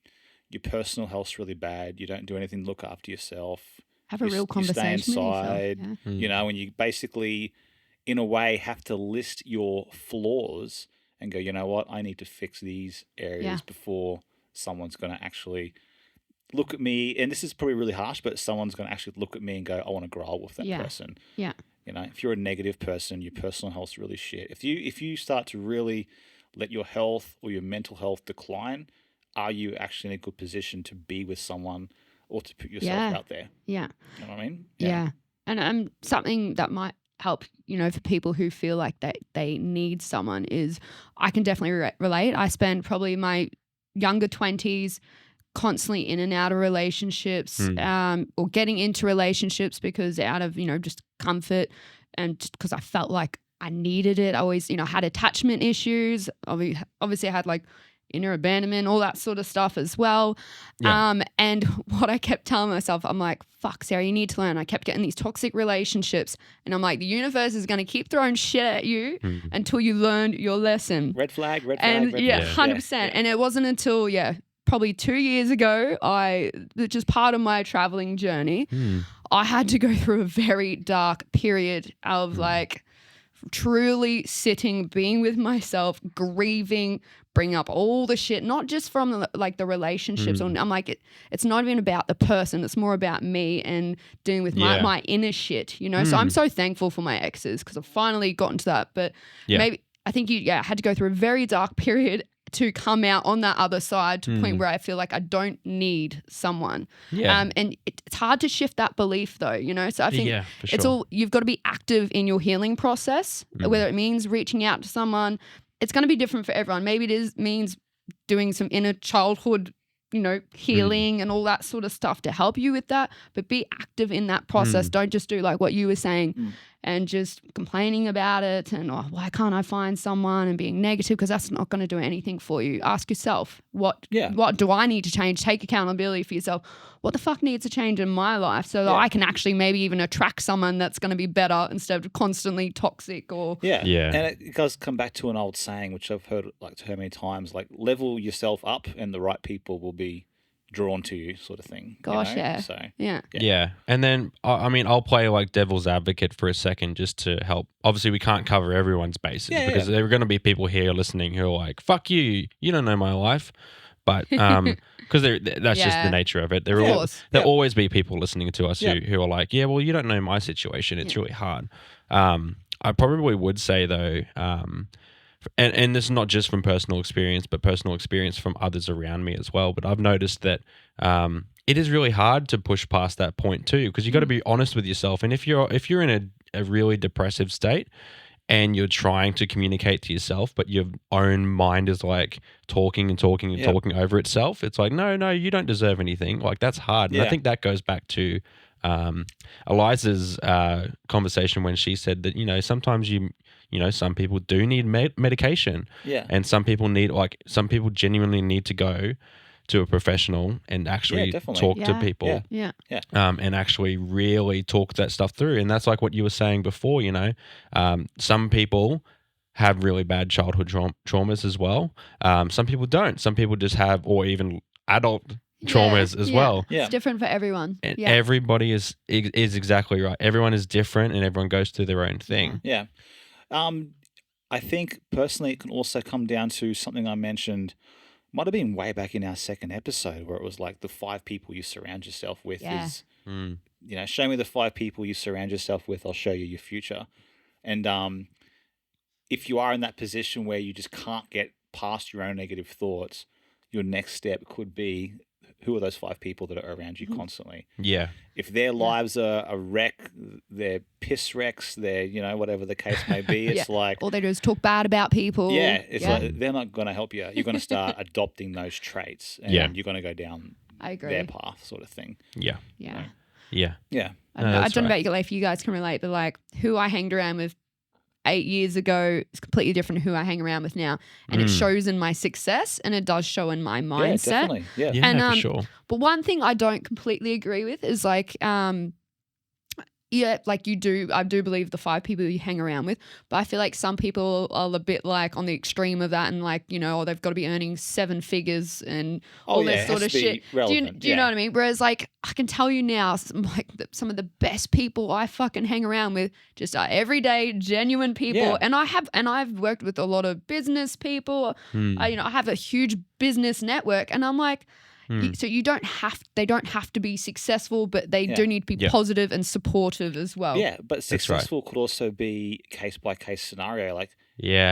Speaker 2: your personal health's really bad. You don't do anything to look after yourself.
Speaker 1: Have a real
Speaker 2: You stay
Speaker 1: conversation with
Speaker 2: inside,
Speaker 1: yourself. Yeah.
Speaker 2: and you basically, in a way, have to list your flaws and go, you know what, I need to fix these areas before someone's going to actually look at me. And this is probably really harsh, but someone's going to actually look at me and go, I want to grow up with that person.
Speaker 1: Yeah.
Speaker 2: If you're a negative person, your personal health's really shit. If you start to really let your health or your mental health decline, are you actually in a good position to be with someone or to put yourself out there?
Speaker 1: Yeah.
Speaker 2: You know what I mean?
Speaker 1: Yeah. And something that might help, for people who feel like they need someone is I can definitely relate. I spent probably my younger 20s constantly in and out of relationships or getting into relationships because out of, just comfort and just because I felt like I needed it. I always, had attachment issues. Obviously I had like inner abandonment, all that sort of stuff as well.
Speaker 3: Yeah.
Speaker 1: And what I kept telling myself, I'm like, fuck, Sarah, you need to learn. I kept getting these toxic relationships and I'm like, the universe is going to keep throwing shit at you until you learn your lesson.
Speaker 2: Red flag, red
Speaker 1: And
Speaker 2: flag.
Speaker 1: yeah,
Speaker 2: flag.
Speaker 1: 100%. And it wasn't until, probably 2 years ago, which is part of my traveling journey, I had to go through a very dark period of like truly sitting, being with myself, grieving, bring up all the shit, not just from the relationships. I'm like, it's not even about the person. It's more about me and dealing with my inner shit, So I'm so thankful for my exes because I've finally gotten to that. But maybe I think I had to go through a very dark period to come out on that other side to a point where I feel like I don't need someone.
Speaker 3: Yeah.
Speaker 1: And it's hard to shift that belief though, So I think
Speaker 3: for
Speaker 1: it's
Speaker 3: sure.
Speaker 1: all, you've got to be active in your healing process, whether it means reaching out to someone. It's going to be different for everyone. Maybe it means doing some inner childhood, healing and all that sort of stuff to help you with that, but be active in that process. Don't just do like what you were saying and just complaining about it and, why can't I find someone and being negative because that's not going to do anything for you. Ask yourself, what do I need to change? Take accountability for yourself. What the fuck needs to change in my life so that I can actually maybe even attract someone that's going to be better instead of constantly toxic or...
Speaker 2: Yeah. And it does come back to an old saying, which I've heard like so many times, like level yourself up and the right people will be drawn to you sort of thing.
Speaker 1: Gosh, yeah.
Speaker 2: So,
Speaker 3: yeah. And then, I'll play like devil's advocate for a second just to help. Obviously, we can't cover everyone's bases because there are going to be people here listening who are like, fuck you, you don't know my life. But because that's just the nature of it. There'll always be people listening to us who are like, well, you don't know my situation. It's really hard. I probably would say though, and this is not just from personal experience, but personal experience from others around me as well. But I've noticed that it is really hard to push past that point too, because you got to be honest with yourself. And if you're in a really depressive state and you're trying to communicate to yourself, but your own mind is like talking and talking and talking over itself, it's like, no, you don't deserve anything. Like that's hard. And I think that goes back to Eliza's conversation when she said that, sometimes some people do need medication. Yeah. And some people genuinely need to go to a professional and actually talk to people.
Speaker 1: Yeah.
Speaker 3: And actually really talk that stuff through. And that's like what you were saying before, some people have really bad childhood traumas as well. Some people don't. Some people just have, or even adult traumas as well.
Speaker 1: Yeah. It's different for everyone.
Speaker 3: And everybody is exactly right. Everyone is different and everyone goes through their own thing.
Speaker 2: Yeah. I think personally it can also come down to something I mentioned, might have been way back in our second episode, where it was like the 5 people you surround yourself with is, show me the 5 people you surround yourself with, I'll show you your future. And if you are in that position where you just can't get past your own negative thoughts, your next step could be, who are those 5 people that are around you constantly?
Speaker 3: Yeah.
Speaker 2: If their lives are a wreck, they're piss wrecks, they're, whatever the case may be, it's like,
Speaker 1: all they do is talk bad about people.
Speaker 2: yeah, it's like they're not going to help you. You're going to start adopting those traits and you're going to go down
Speaker 1: I agree.
Speaker 2: their path sort of thing.
Speaker 3: Yeah.
Speaker 1: Yeah.
Speaker 3: Yeah.
Speaker 2: Yeah.
Speaker 1: I don't know about if you guys can relate, but like who I hanged around with 8 years ago is completely different to who I hang around with now. And it shows in my success and it does show in my mindset.
Speaker 2: Yeah, definitely. Yeah.
Speaker 3: Yeah,
Speaker 1: And,
Speaker 3: for sure.
Speaker 1: But one thing I don't completely agree with is like, like you do, I do believe the 5 people you hang around with, but I feel like some people are a bit like on the extreme of that and like, they've got to be earning 7 figures and all this sort of shit. Do you know what I mean? Whereas like, I can tell you now, some of the best people I fucking hang around with just are everyday, genuine people.
Speaker 2: Yeah.
Speaker 1: And I've worked with a lot of business people. I have a huge business network and I'm like, so they don't have to be successful, but they do need to be positive and supportive as well.
Speaker 2: Yeah, but successful could also be case by case scenario. Like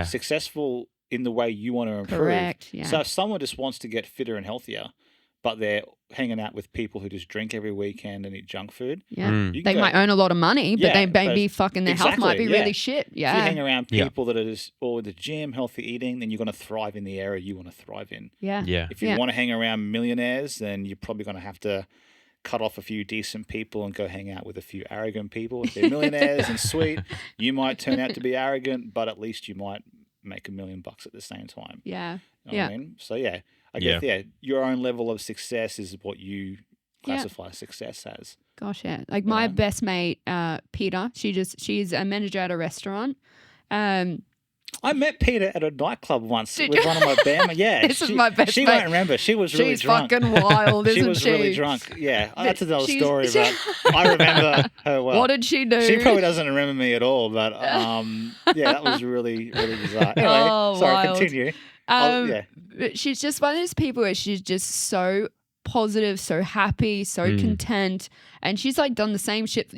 Speaker 2: successful in the way you want to improve.
Speaker 1: Correct. Yeah.
Speaker 2: So if someone just wants to get fitter and healthier, but they're hanging out with people who just drink every weekend and eat junk food.
Speaker 1: Yeah. They might earn a lot of money, but they may be fucking, their health might be really shit. Yeah.
Speaker 2: If you hang around people that are just all in the gym, healthy eating, then you're going to thrive in the area you want to thrive in.
Speaker 1: Yeah.
Speaker 3: Yeah.
Speaker 2: If you want to hang around millionaires, then you're probably going to have to cut off a few decent people and go hang out with a few arrogant people. If they're millionaires and sweet, you might turn out to be arrogant, but at least you might make $1 million at the same time.
Speaker 1: Yeah.
Speaker 2: You know what I mean? So I guess your own level of success is what you classify success as.
Speaker 1: Gosh, yeah. Like my best mate, Peter, she's a manager at a restaurant.
Speaker 2: I met Peter at a nightclub once with one of my band. Yeah,
Speaker 1: this is my best
Speaker 2: She
Speaker 1: mate.
Speaker 2: won't remember. She was really drunk.
Speaker 1: She's fucking wild, isn't she?
Speaker 2: She was really drunk. Yeah, that's another story, but I remember her well.
Speaker 1: What did she do?
Speaker 2: She probably doesn't remember me at all, but that was really, really bizarre. Anyway, sorry,
Speaker 1: wild.
Speaker 2: continue.
Speaker 1: But she's just one of those people where she's just so positive, so happy, so content. And she's like done the same shit,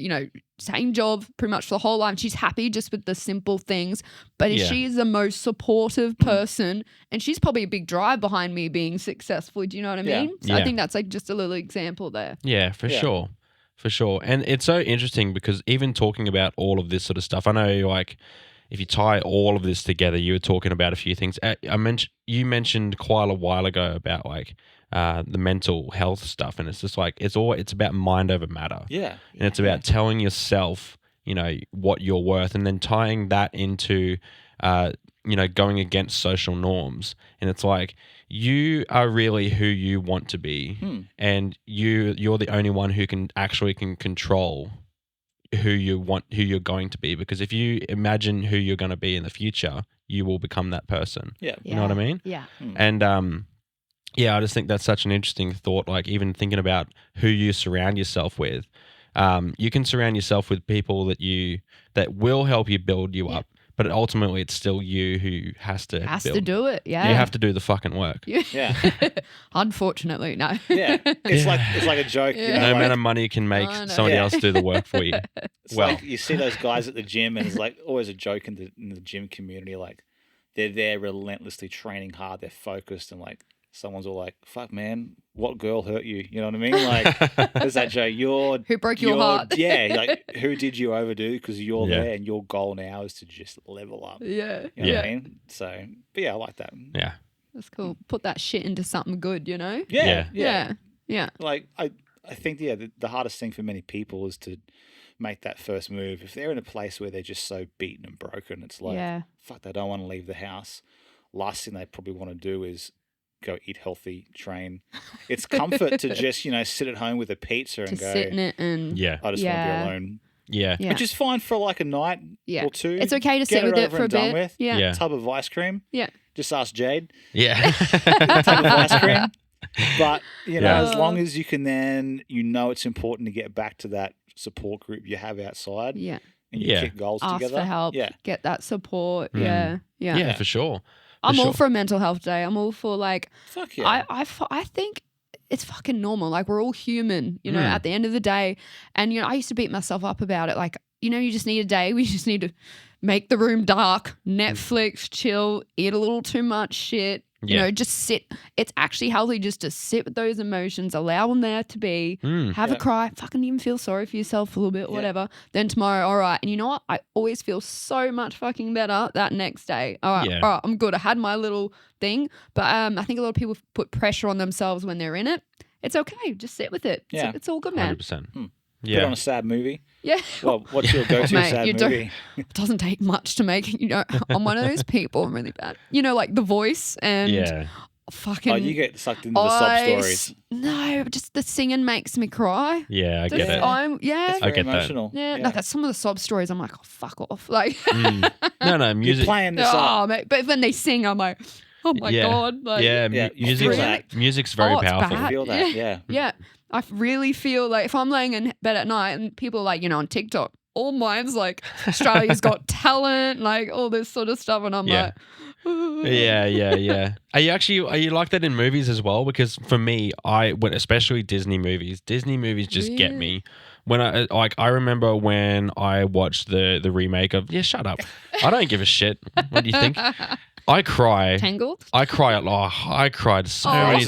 Speaker 1: same job pretty much for the whole life. She's happy just with the simple things. But she is the most supportive person. And she's probably a big drive behind me being successful. Do you know what I mean? So I think that's like just a little example there.
Speaker 3: Yeah, for sure. For sure. And it's so interesting because even talking about all of this sort of stuff, I know like if you tie all of this together, you were talking about a few things. You mentioned quite a while ago about like the mental health stuff, and it's just like it's about mind over matter.
Speaker 2: Yeah,
Speaker 3: and it's about telling yourself, what you're worth, and then tying that into, going against social norms. And it's like you are really who you want to be, and you're the only one who can control who you're going to be, because if you imagine who you're going to be in the future, you will become that person.
Speaker 2: Yeah.
Speaker 3: You know what I mean?
Speaker 1: Yeah.
Speaker 3: And I just think that's such an interesting thought, like even thinking about who you surround yourself with. You can surround yourself with people that will help you build you up, but ultimately it's still you who has to
Speaker 1: do it. Yeah.
Speaker 3: You have to do the fucking work.
Speaker 2: Yeah.
Speaker 1: Unfortunately, no.
Speaker 2: Yeah. It's like a joke.
Speaker 1: Yeah.
Speaker 3: No amount of money can make somebody else do the work for you.
Speaker 2: It's like you see those guys at the gym, and it's like always a joke in the gym community. Like they're there relentlessly training hard. They're focused, and like someone's all like, "Fuck, man, what girl hurt you?" You know what I mean? Like there's that joke.
Speaker 1: Who broke your heart?
Speaker 2: Yeah. Like who did you overdo? Because you're there, and your goal now is to just level up.
Speaker 1: Yeah.
Speaker 2: You know what I mean? So, but I like that.
Speaker 3: Yeah.
Speaker 1: That's cool. Put that shit into something good,
Speaker 2: Yeah.
Speaker 1: Yeah.
Speaker 2: Like I think the hardest thing for many people is to make that first move. If they're in a place where they're just so beaten and broken, it's like fuck, they don't want to leave the house. Last thing they probably want to do is go eat healthy, train. It's comfort to just, sit at home with a pizza and go
Speaker 1: sit in it and
Speaker 2: I just want to be alone.
Speaker 3: Yeah.
Speaker 2: Which is fine for like a night or two.
Speaker 1: It's okay to sit with it for a bit.
Speaker 2: Yeah. Tub of ice cream.
Speaker 1: Yeah.
Speaker 2: Just ask Jade.
Speaker 3: Yeah.
Speaker 2: Tub of ice cream. But, as long as you can then, it's important to get back to that support group you have outside.
Speaker 1: Yeah.
Speaker 2: And you kick goals together.
Speaker 1: Ask for help.
Speaker 2: Yeah.
Speaker 1: Get that support.
Speaker 3: Yeah, for sure.
Speaker 1: I'm all for a mental health day. I'm all for like,
Speaker 2: fuck yeah.
Speaker 1: I think it's fucking normal. Like we're all human, at the end of the day. And, I used to beat myself up about it. Like, you just need a day. We just need to make the room dark, Netflix, chill, eat a little too much shit, You know, just sit. It's actually healthy just to sit with those emotions, allow them there to be, have a cry, fucking even feel sorry for yourself a little bit, whatever. Then tomorrow, all right. And you know what? I always feel so much fucking better that next day. All right, I'm good. I had my little thing. But I think a lot of people put pressure on themselves when they're in it. It's okay. Just sit with it.
Speaker 2: Yeah.
Speaker 1: It's all good, man.
Speaker 3: 100%.
Speaker 2: Put on a sad movie.
Speaker 1: Yeah.
Speaker 2: Well, what's your go-to sad movie?
Speaker 1: It doesn't take much to make, you know, I'm one of those people. I'm really bad. You know, like The Voice and fucking.
Speaker 2: Oh, you get sucked into the sob stories.
Speaker 1: No, just the singing makes me cry.
Speaker 3: Yeah, I get it.
Speaker 2: It's very emotional.
Speaker 1: Yeah, no, that's some of the sob stories. I'm like, oh, fuck off. Like,
Speaker 3: no, music.
Speaker 2: You're playing this up.
Speaker 1: Mate, but when they sing, I'm like, oh my God. Like,
Speaker 3: music's very powerful.
Speaker 2: I feel that,
Speaker 1: Yeah. I really feel like if I'm laying in bed at night and people are like, you know, on TikTok, all mine's like Australia's Got Talent, like all this sort of stuff. And I'm like,
Speaker 3: yeah. Are you like that in movies as well? Because for me, especially Disney movies just get me. When I remember when I watched the remake of shut up. I don't give a shit. What do you think? I cry.
Speaker 1: Tangled?
Speaker 3: I cry a lot. I cried so many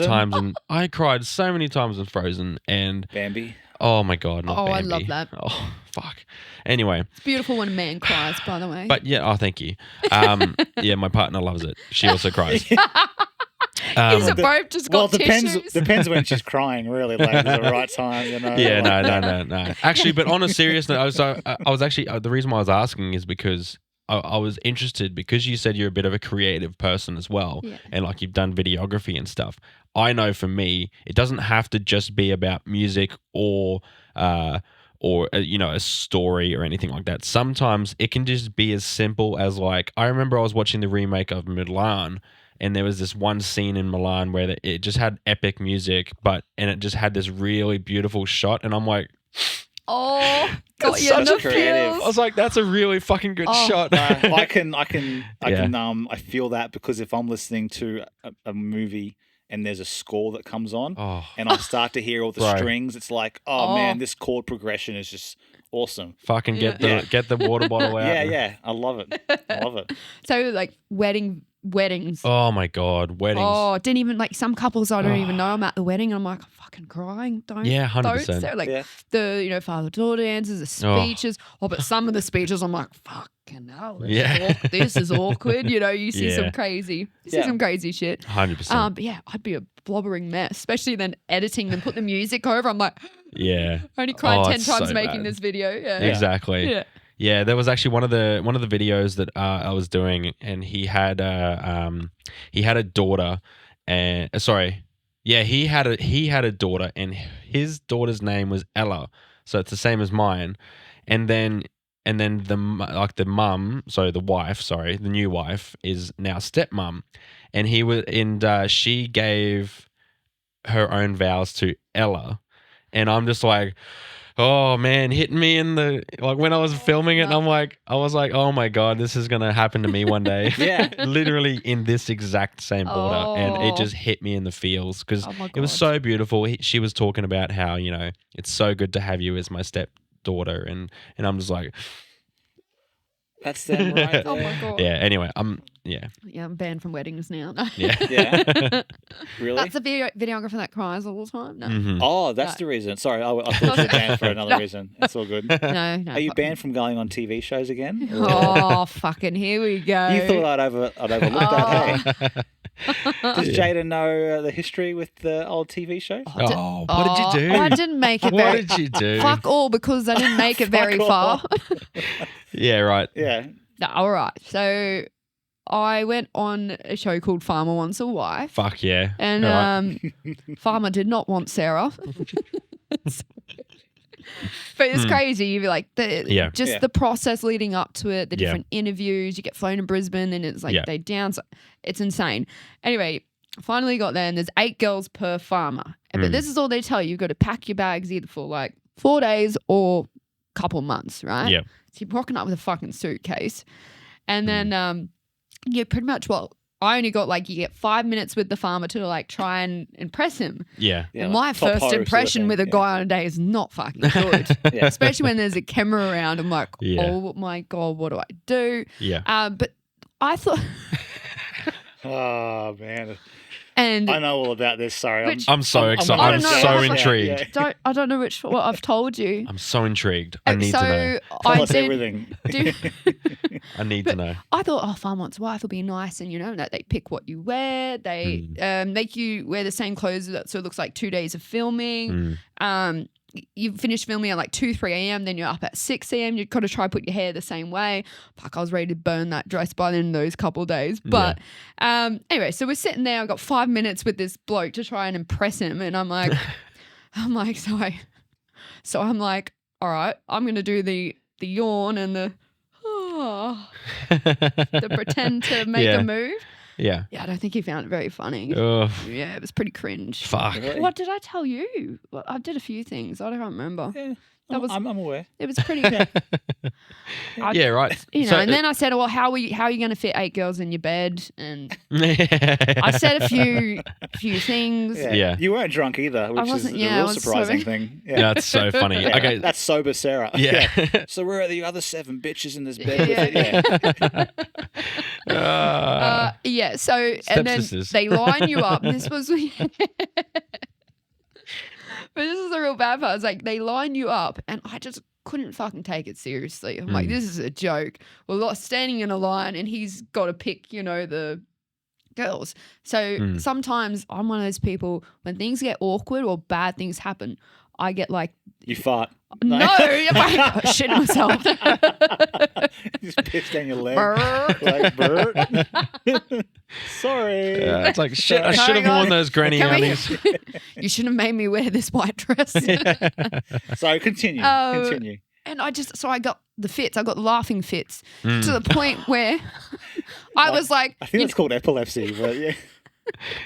Speaker 3: times in Frozen and
Speaker 2: Bambi.
Speaker 3: Oh my God, not Bambi.
Speaker 1: I love that.
Speaker 3: Oh fuck. Anyway.
Speaker 1: It's beautiful when a man cries, by the way.
Speaker 3: But thank you. My partner loves it. She also cries.
Speaker 1: Is it both just got tissues?
Speaker 2: Depends when she's crying, really. Like, is it the right time, you know?
Speaker 3: Yeah, no. Actually, but on a serious note, I was actually the reason why I was asking is because I was interested because you said you're a bit of a creative person as well, and like you've done videography and stuff. I know for me, it doesn't have to just be about music or you know, a story or anything like that. Sometimes it can just be as simple as like I remember I was watching the remake of Mulan. And there was this one scene in Milan where it just had epic music, and it just had this really beautiful shot, and I'm like,
Speaker 1: oh, got you
Speaker 2: such
Speaker 1: the
Speaker 2: creative.
Speaker 1: feels.
Speaker 3: I was like, that's a really fucking good shot.
Speaker 2: I feel that because if I'm listening to a movie and there's a score that comes on, and I start to hear all the strings, it's like, man, this chord progression is just awesome.
Speaker 3: Fucking get the water bottle out.
Speaker 2: Yeah, I love it.
Speaker 1: So like weddings.
Speaker 3: Oh my God, weddings.
Speaker 1: Oh, didn't even like some couples I don't even know. I'm at the wedding and I'm like, I'm fucking crying. Don't.
Speaker 3: Yeah, 100%.
Speaker 1: So like the father-daughter dances, the speeches. But some of the speeches I'm like, fucking hell. This is awkward. You know, you see some crazy shit.
Speaker 3: 100%.
Speaker 1: But yeah, I'd be a blobbering mess, especially then editing and put the music over. I'm like,
Speaker 3: I
Speaker 1: only cried 10 times making this video. Yeah,
Speaker 3: exactly.
Speaker 1: Yeah.
Speaker 3: Yeah, there was actually one of the videos that I was doing, and he had a daughter, and he had a daughter, and his daughter's name was Ella, so it's the same as mine, and then the new wife is now stepmom, and she gave her own vows to Ella, and I'm just like, oh man, hitting me in the when I was filming it, and I was like, oh my God, this is gonna happen to me one day. Literally in this exact same order, and it just hit me in the feels because it was so beautiful. She was talking about how, you know, it's so good to have you as my stepdaughter, and I'm just like,
Speaker 2: that's them right there.
Speaker 1: Oh my God.
Speaker 3: Yeah. Anyway, I'm
Speaker 1: banned from weddings now.
Speaker 2: Yeah. Really?
Speaker 1: That's a videographer that cries all the time. No.
Speaker 3: Mm-hmm.
Speaker 2: Oh, that's the reason. Sorry, I thought you were banned for another reason. It's all good.
Speaker 1: No.
Speaker 2: Are you banned from going on TV shows again?
Speaker 1: Oh, fucking here we go.
Speaker 2: You thought I'd overlooked that, hey? Does Jada know the history with the old TV show?
Speaker 3: What did you do?
Speaker 1: I didn't make it
Speaker 3: What did you do?
Speaker 1: Fuck all, because I didn't make it very far.
Speaker 3: Yeah, right.
Speaker 2: Yeah.
Speaker 1: No, all right. So I went on a show called Farmer Wants a Wife.
Speaker 3: Fuck yeah.
Speaker 1: And Farmer did not want Sarah. But it's crazy. You're like the process leading up to it, the different interviews. You get flown to Brisbane, and it's like they dance. It's insane. Anyway, finally got there, and there's 8 girls per farmer. But this is all they tell you. You've got to pack your bags either for like 4 days or a couple months, right?
Speaker 3: Yeah.
Speaker 1: So you're rocking up with a fucking suitcase, and then pretty much I only got you get 5 minutes with the farmer to try and impress him.
Speaker 3: Yeah.
Speaker 1: And my first impression with a guy on a day is not fucking good. Especially when there's a camera around. I'm like, oh my God, what do I do?
Speaker 3: Yeah.
Speaker 1: But I thought
Speaker 2: Oh man,
Speaker 1: And
Speaker 2: I know all about this. Sorry,
Speaker 1: Which-
Speaker 3: I'm so excited.
Speaker 1: I
Speaker 3: I'm
Speaker 1: don't know.
Speaker 3: so
Speaker 1: Yeah,
Speaker 3: intrigued.
Speaker 1: I don't know what I've told you.
Speaker 3: I'm so intrigued. I need
Speaker 1: so
Speaker 3: to know.
Speaker 2: Tell
Speaker 1: I
Speaker 2: us
Speaker 1: did
Speaker 2: everything.
Speaker 1: do.
Speaker 3: I need to know.
Speaker 1: I thought, oh, farmer's wife will be nice, and that they pick what you wear. They make you wear the same clothes, so it looks like 2 days of filming. You finish filming at like 2-3 a.m. Then you're up at 6 a.m. You've got to try to put your hair the same way. Fuck, I was ready to burn that dress by then in those couple of days. But anyway, so we're sitting there. I've got 5 minutes with this bloke to try and impress him, and I'm like, so I'm like, all right, I'm gonna do the yawn and the pretend to make a move.
Speaker 3: Yeah.
Speaker 1: Yeah, I don't think he found it very funny.
Speaker 3: Ugh.
Speaker 1: Yeah, it was pretty cringe.
Speaker 3: Fuck.
Speaker 2: Really?
Speaker 1: What did I tell you? Well, I did a few things. I don't remember.
Speaker 2: Yeah,
Speaker 1: That
Speaker 2: I'm aware.
Speaker 1: It was pretty good.
Speaker 3: Yeah, right.
Speaker 1: And then I said, well, how are you going to fit 8 girls in your bed? And I said a few things.
Speaker 3: Yeah.
Speaker 2: You weren't drunk either, which is
Speaker 1: wasn't-
Speaker 2: a
Speaker 1: yeah, I
Speaker 2: real
Speaker 1: was
Speaker 2: surprising
Speaker 1: sober.
Speaker 2: thing. Yeah.
Speaker 3: That's so funny.
Speaker 2: Yeah,
Speaker 3: Okay.
Speaker 2: that's sober Sarah.
Speaker 3: Yeah.
Speaker 2: So where are the other 7 bitches in this bed with it? Yeah.
Speaker 1: So and then
Speaker 3: Stepsisters.
Speaker 1: they line you up. This was, but this is the real bad part. It's like they line you up, and I just couldn't fucking take it seriously. I'm like, this is a joke. We're standing in a line, and he's got to pick, the girls. So sometimes I'm one of those people when things get awkward or bad things happen, I get like,
Speaker 2: You fart.
Speaker 1: no, I shit myself.
Speaker 2: Just piss down your leg.
Speaker 1: Brr.
Speaker 2: Like, Bert. Sorry.
Speaker 3: It's like, shit, I should have
Speaker 1: Hang on.
Speaker 3: worn those granny
Speaker 1: Can we-
Speaker 3: undies.
Speaker 1: You shouldn't have made me wear this white dress.
Speaker 2: So continue.
Speaker 1: Oh.
Speaker 2: Continue.
Speaker 1: And I got the fits. I got laughing fits to the point where I was like,
Speaker 2: I think it's called epilepsy, but yeah.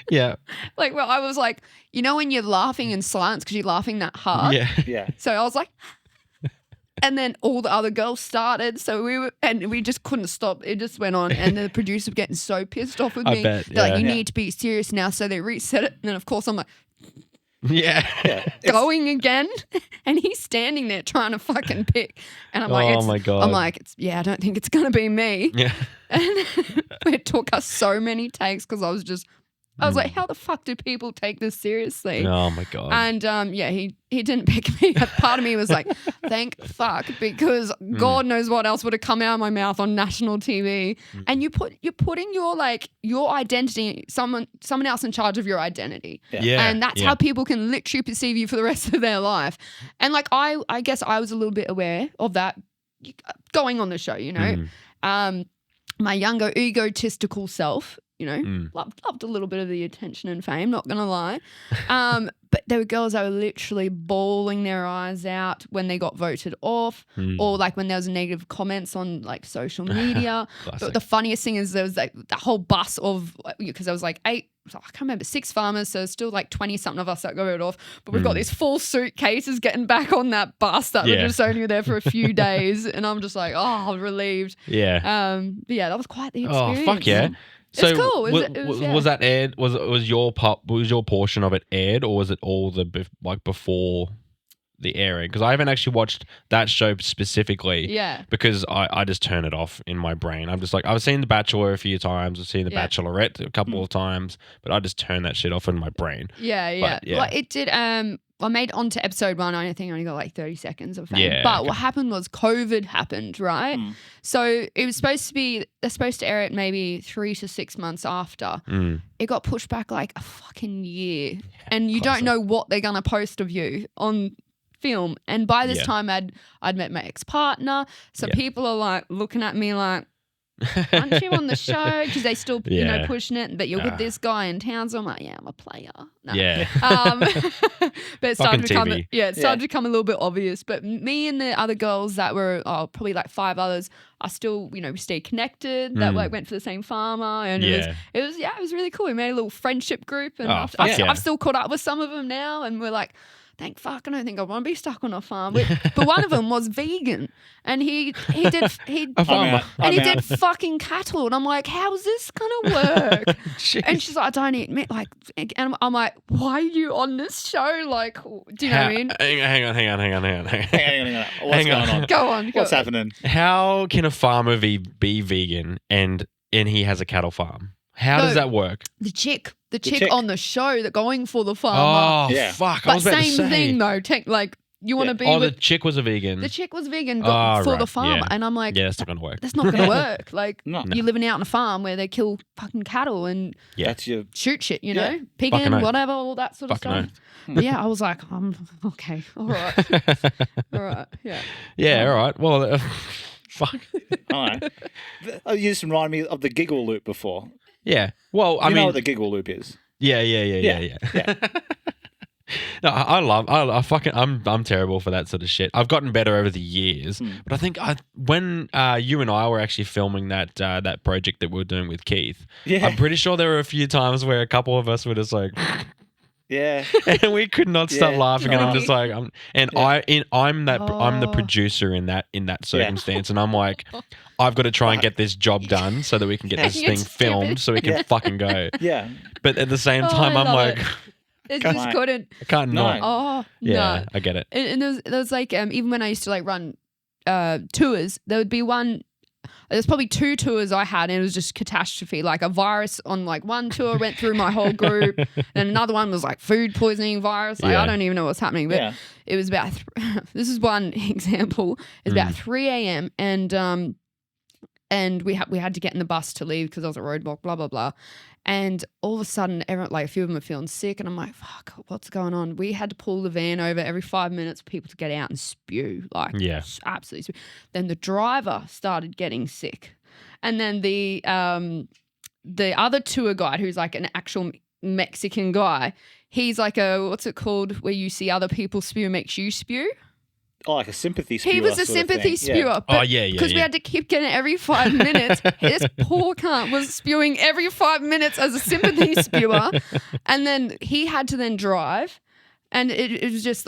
Speaker 3: Yeah.
Speaker 1: I was like, when you're laughing in silence because you're laughing that hard.
Speaker 3: Yeah.
Speaker 2: Yeah.
Speaker 1: So I was like, and then all the other girls started. So we just couldn't stop. It just went on. And the producer was getting so pissed off with
Speaker 3: I
Speaker 1: me.
Speaker 3: bet,
Speaker 1: They're like, you
Speaker 3: yeah.
Speaker 1: need to be serious now. So they reset it. And then, of course, I'm like,
Speaker 3: Yeah.
Speaker 1: going again. And he's standing there trying to fucking pick. And I'm like,
Speaker 3: Oh my God.
Speaker 1: I'm like, I don't think it's going to be me.
Speaker 3: Yeah.
Speaker 1: And it took us so many takes because I was like, how the fuck do people take this seriously?
Speaker 3: Oh my God.
Speaker 1: And he didn't pick me. Part of me was like, thank fuck, because God knows what else would have come out of my mouth on national TV. And you're putting your identity, someone else in charge of your identity.
Speaker 3: Yeah.
Speaker 1: And that's how people can literally perceive you for the rest of their life. And I guess I was a little bit aware of that going on the show, my younger egotistical self, loved a little bit of the attention and fame, not going to lie. But there were girls that were literally bawling their eyes out when they got voted off or when there was negative comments on social media. But the funniest thing is there was the whole bus of, because there was 8, I can't remember, 6 farmers, so still 20-something of us that got voted off. But we've got these full suitcases getting back on that bus that were just only there for a few days. And I'm just like, oh, relieved.
Speaker 3: Yeah.
Speaker 1: But yeah, that was quite the experience.
Speaker 3: Oh, fuck yeah. So
Speaker 1: It's cool. It was,
Speaker 3: was that aired? Was your portion of it aired, or was it all before the airing? Because I haven't actually watched that show specifically.
Speaker 1: Yeah.
Speaker 3: Because I just turn it off in my brain. I'm just like, I've seen The Bachelor a few times. I've seen The Bachelorette a couple of times, but I just turn that shit off in my brain.
Speaker 1: Yeah.
Speaker 3: But, yeah.
Speaker 1: It did. I made onto episode 1. I think I only got 30 seconds of fame.
Speaker 3: Yeah,
Speaker 1: But
Speaker 3: okay.
Speaker 1: what happened was COVID happened, right? So it was supposed to be, they're supposed to air it maybe 3 to 6 months after. It got pushed back a fucking year. And you
Speaker 3: classic.
Speaker 1: don't know what they're going to post of you on film. And by this time, I'd met my ex-partner. So people are looking at me like, aren't you on the show? Because they still, pushing it. But you're with this guy in town. So I'm like, yeah, I'm a player. No.
Speaker 3: Yeah.
Speaker 1: But it started to become,
Speaker 3: TV.
Speaker 1: it started to become a little bit obvious. But me and the other girls that were probably 5 others are still, we stayed connected. That went for the same farmer, and it was really cool. We made a little friendship group, and I've still caught up with some of them now, and we're like, thank fuck, I don't think I want to be stuck on a farm. But one of them was vegan, and he did fucking cattle, and I'm like, how's this gonna work? And she's like, I don't eat meat. And I'm like, why are you on this show? Do you know what I mean?
Speaker 3: Hang on.
Speaker 2: Hang on. What's going on?
Speaker 1: Go on.
Speaker 2: What's happening?
Speaker 3: How can a farmer be vegan and he has a cattle farm? How
Speaker 1: No.
Speaker 3: does that work?
Speaker 1: The chick
Speaker 2: chick.
Speaker 1: on the show that going for the farmer.
Speaker 3: Oh,
Speaker 2: Yeah.
Speaker 3: fuck. I
Speaker 1: but
Speaker 3: was about to
Speaker 1: same
Speaker 3: say.
Speaker 1: thing though. Like you want to be
Speaker 3: Oh, the
Speaker 1: with
Speaker 3: chick was a vegan.
Speaker 1: the chick was vegan
Speaker 3: Oh,
Speaker 1: for the
Speaker 3: right,
Speaker 1: farmer,
Speaker 3: yeah.
Speaker 1: and I'm like,
Speaker 3: Yeah, that's not going to work.
Speaker 1: that's not going to work. Like
Speaker 2: No.
Speaker 1: you're living out on a farm where they kill fucking cattle and
Speaker 3: Yeah.
Speaker 2: That's your.
Speaker 1: shoot shit, you
Speaker 2: Yeah.
Speaker 1: know,
Speaker 3: Fucking
Speaker 1: pigging,
Speaker 3: oath.
Speaker 1: whatever, all that sort of
Speaker 3: Fucking
Speaker 1: stuff. But yeah, I was like, okay, all right, all right, yeah.
Speaker 3: Yeah, all right. Well, fuck.
Speaker 2: All right. You just remind me of the giggle loop before.
Speaker 3: Yeah. Well, I
Speaker 2: You know
Speaker 3: mean,
Speaker 2: what the giggle loop is?
Speaker 3: yeah.
Speaker 2: Yeah.
Speaker 3: No, I'm terrible for that sort of shit. I've gotten better over the years, but I think when you and I were actually filming that project that we were doing with Keith,
Speaker 2: Yeah.
Speaker 3: I'm pretty sure there were a few times where a couple of us were just like,
Speaker 2: Yeah.
Speaker 3: and we could not stop
Speaker 2: Yeah.
Speaker 3: laughing, and I'm
Speaker 1: Oh.
Speaker 3: just like, I'm the
Speaker 1: Oh.
Speaker 3: producer in that circumstance, and I'm like, I've got to try and get this job done so that we can get this
Speaker 1: You're
Speaker 3: thing filmed,
Speaker 1: stupid.
Speaker 3: so we can
Speaker 2: Yeah.
Speaker 3: fucking go.
Speaker 2: Yeah.
Speaker 3: But at the same
Speaker 1: Oh,
Speaker 3: time,
Speaker 1: I
Speaker 3: I'm
Speaker 1: love
Speaker 3: like,
Speaker 1: it. It
Speaker 2: Can't-
Speaker 1: just couldn't.
Speaker 3: I can't
Speaker 2: No.
Speaker 3: not.
Speaker 1: Oh
Speaker 3: Yeah,
Speaker 1: no.
Speaker 3: I get it.
Speaker 1: And there was like even when I used to like run tours, there would be one. There's probably 2 tours I had, and it was just catastrophe. Like a virus on like one tour went through my whole group, and another one was like food poisoning virus. Like
Speaker 3: Yeah.
Speaker 1: I don't even know what's happening, but
Speaker 2: Yeah.
Speaker 1: it was about. This is one example. It's about 3 a.m. and we had to get in the bus to leave because I was at roadblock. Blah blah blah. And all of a sudden, everyone, like a few of them are feeling sick, and I'm like, "Fuck, what's going on?" We had to pull the van over every 5 minutes for people to get out and spew, like,
Speaker 3: Yeah.
Speaker 1: absolutely. Spew. Then the driver started getting sick, and then the other tour guide, who's like an actual Mexican guy, he's like a what's it called where you see other people spew makes you spew.
Speaker 2: Oh, like a sympathy spewer.
Speaker 1: He was a
Speaker 2: sort of
Speaker 1: sympathy
Speaker 2: thing.
Speaker 1: spewer.
Speaker 2: Yeah.
Speaker 3: Oh, yeah.
Speaker 1: Because we had to keep getting it every 5 minutes. This poor cunt was spewing every 5 minutes as a sympathy spewer. And then he had to then drive. And it was just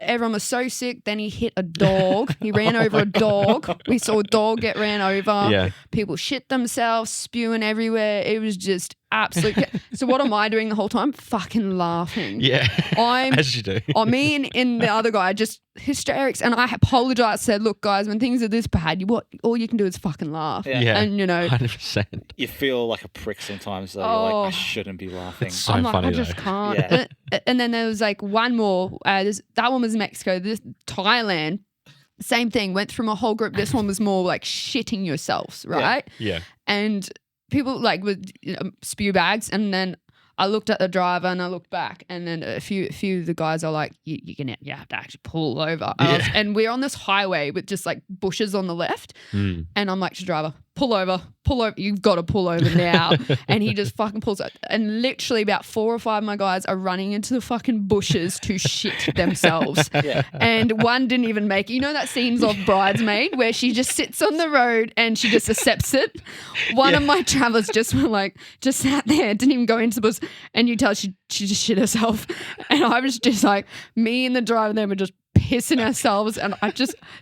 Speaker 1: everyone was so sick. Then he hit a dog. He ran over a dog. We saw a dog get ran over.
Speaker 3: Yeah.
Speaker 1: People shit themselves, spewing everywhere. It was just absolute. So what am I doing the whole time? Fucking laughing.
Speaker 3: Yeah.
Speaker 1: I'm
Speaker 3: As you do.
Speaker 1: me and the other guy just hysterics, and I apologized. Said, "Look, guys, when things are this bad, all you can do is fucking laugh."
Speaker 2: Yeah.
Speaker 3: Yeah.
Speaker 1: And
Speaker 3: 100%.
Speaker 2: You feel like a prick sometimes, though. You're like,
Speaker 1: Oh.
Speaker 2: I shouldn't be laughing.
Speaker 3: It's so
Speaker 1: I'm like,
Speaker 3: funny,
Speaker 1: I just
Speaker 3: though.
Speaker 1: can't.
Speaker 2: Yeah.
Speaker 1: And then there was like one more. That one was Mexico. This Thailand. Same thing. Went through my whole group. This one was more like shitting yourselves, right?
Speaker 3: Yeah.
Speaker 1: And people like with spew bags, and then I looked at the driver and I looked back, and then a few of the guys are like, you have to actually pull over. And we're on this highway with just like bushes on the left,
Speaker 3: Mm.
Speaker 1: and I'm like to the driver, pull over, you've got to pull over now. And he just fucking pulls out, and literally about 4 or 5 of my guys are running into the fucking bushes to shit themselves.
Speaker 2: Yeah.
Speaker 1: And one didn't even make it. You know that scenes of Bridesmaid where she just sits on the road and she just accepts it? One of my travellers just sat there, didn't even go into the bus, and you tell she just shit herself. And I was just like, me and the driver then were just pissing ourselves, and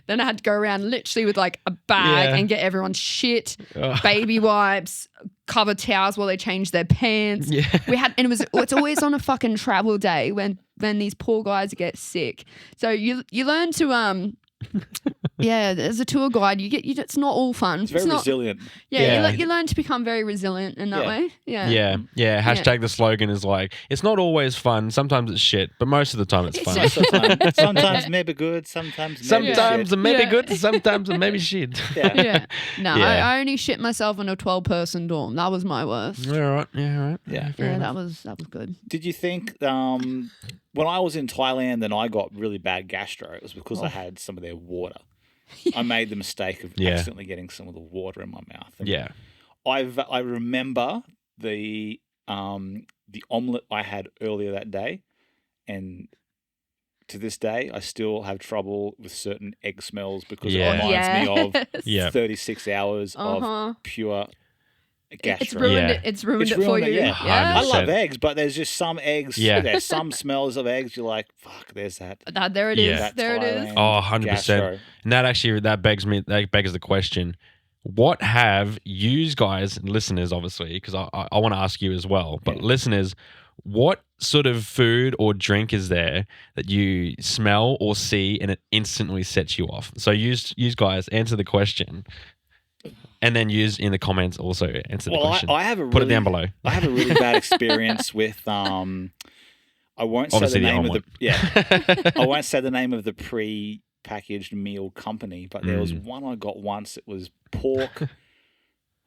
Speaker 1: then I had to go around literally with like a bag
Speaker 3: Yeah.
Speaker 1: and get everyone's shit,
Speaker 3: Ugh.
Speaker 1: baby wipes, cover towels while they changed their pants.
Speaker 3: Yeah.
Speaker 1: It's always on a fucking travel day when these poor guys get sick. So you learn to yeah, as a tour guide, it's not all fun.
Speaker 2: It's very
Speaker 1: not,
Speaker 2: resilient.
Speaker 1: Yeah, you learn to become very resilient in that
Speaker 2: Yeah.
Speaker 1: way. Yeah.
Speaker 3: Yeah. Hashtag the slogan is like, it's not always fun. Sometimes it's shit, but most of the time it's fun.
Speaker 2: Most of the time. Sometimes maybe good, sometimes maybe
Speaker 3: Sometimes
Speaker 2: shit.
Speaker 3: it may be
Speaker 1: Yeah.
Speaker 3: good, sometimes it may be shit.
Speaker 2: Yeah.
Speaker 1: Yeah. No,
Speaker 3: Yeah.
Speaker 1: I only shit myself in a 12-person dorm. That was my worst.
Speaker 3: All right. Yeah, all right.
Speaker 2: Yeah.
Speaker 3: Fair
Speaker 1: Yeah,
Speaker 3: enough.
Speaker 1: that was good.
Speaker 2: Did you think when I was in Thailand and I got really bad gastro, it was because I had some of their water. I made the mistake of
Speaker 3: Yeah.
Speaker 2: accidentally getting some of the water in my mouth. And
Speaker 3: Yeah.
Speaker 2: I remember the omelette I had earlier that day, and to this day I still have trouble with certain egg smells because
Speaker 3: Yeah.
Speaker 2: it reminds me of
Speaker 1: Yes.
Speaker 3: Yeah.
Speaker 2: 36 hours
Speaker 1: Uh-huh.
Speaker 2: of pure gastro.
Speaker 1: It's ruined
Speaker 3: Yeah.
Speaker 1: it. It's ruined
Speaker 2: It's
Speaker 1: it for
Speaker 2: ruined it,
Speaker 1: you.
Speaker 2: yeah.
Speaker 1: Yeah.
Speaker 2: I love
Speaker 3: 100%.
Speaker 2: eggs, but there's just some eggs.
Speaker 3: Yeah.
Speaker 2: There's some smells of eggs. You're like, fuck, there's that.
Speaker 1: There it is.
Speaker 3: Yeah.
Speaker 2: that
Speaker 1: There it is.
Speaker 2: Thailand
Speaker 3: Oh, 100%.
Speaker 2: gastro.
Speaker 3: And that begs the question. What have you guys and listeners, obviously, because I want to ask you as well, but
Speaker 2: Yeah.
Speaker 3: listeners, what sort of food or drink is there that you smell or see and it instantly sets you off? So you guys answer the question. And then use in the comments also answer the question.
Speaker 2: I have a
Speaker 3: Put it down below.
Speaker 2: I have a really bad experience with I won't say the name of the I won't say the name of the pre-packaged meal company, but there was one I got once. It was pork.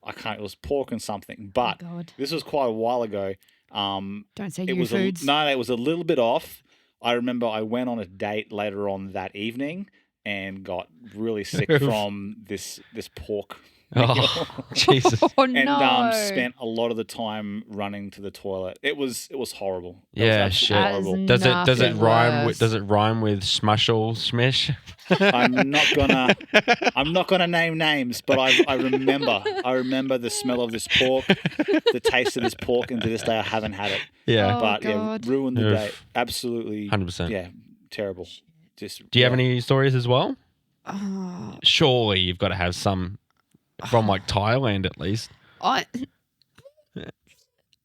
Speaker 2: It was pork and something, but this was quite a while ago.
Speaker 1: Don't say
Speaker 2: it
Speaker 1: you foods.
Speaker 2: It was a little bit off. I remember I went on a date later on that evening and got really sick from this pork.
Speaker 3: Oh, Jesus.
Speaker 1: Oh,
Speaker 2: and spent a lot of the time running to the toilet. It was horrible.
Speaker 3: Yeah, shit.
Speaker 2: Horrible.
Speaker 3: Does it rhyme with smushel smish?
Speaker 2: I'm not gonna name names, but I remember the smell of this pork, the taste of this pork, and to this day I haven't had it.
Speaker 3: Yeah.
Speaker 2: But ruined the day. Absolutely
Speaker 3: 100%.
Speaker 2: Yeah, terrible. Do
Speaker 3: you have any stories as well? Surely you've got to have some from like Thailand at least.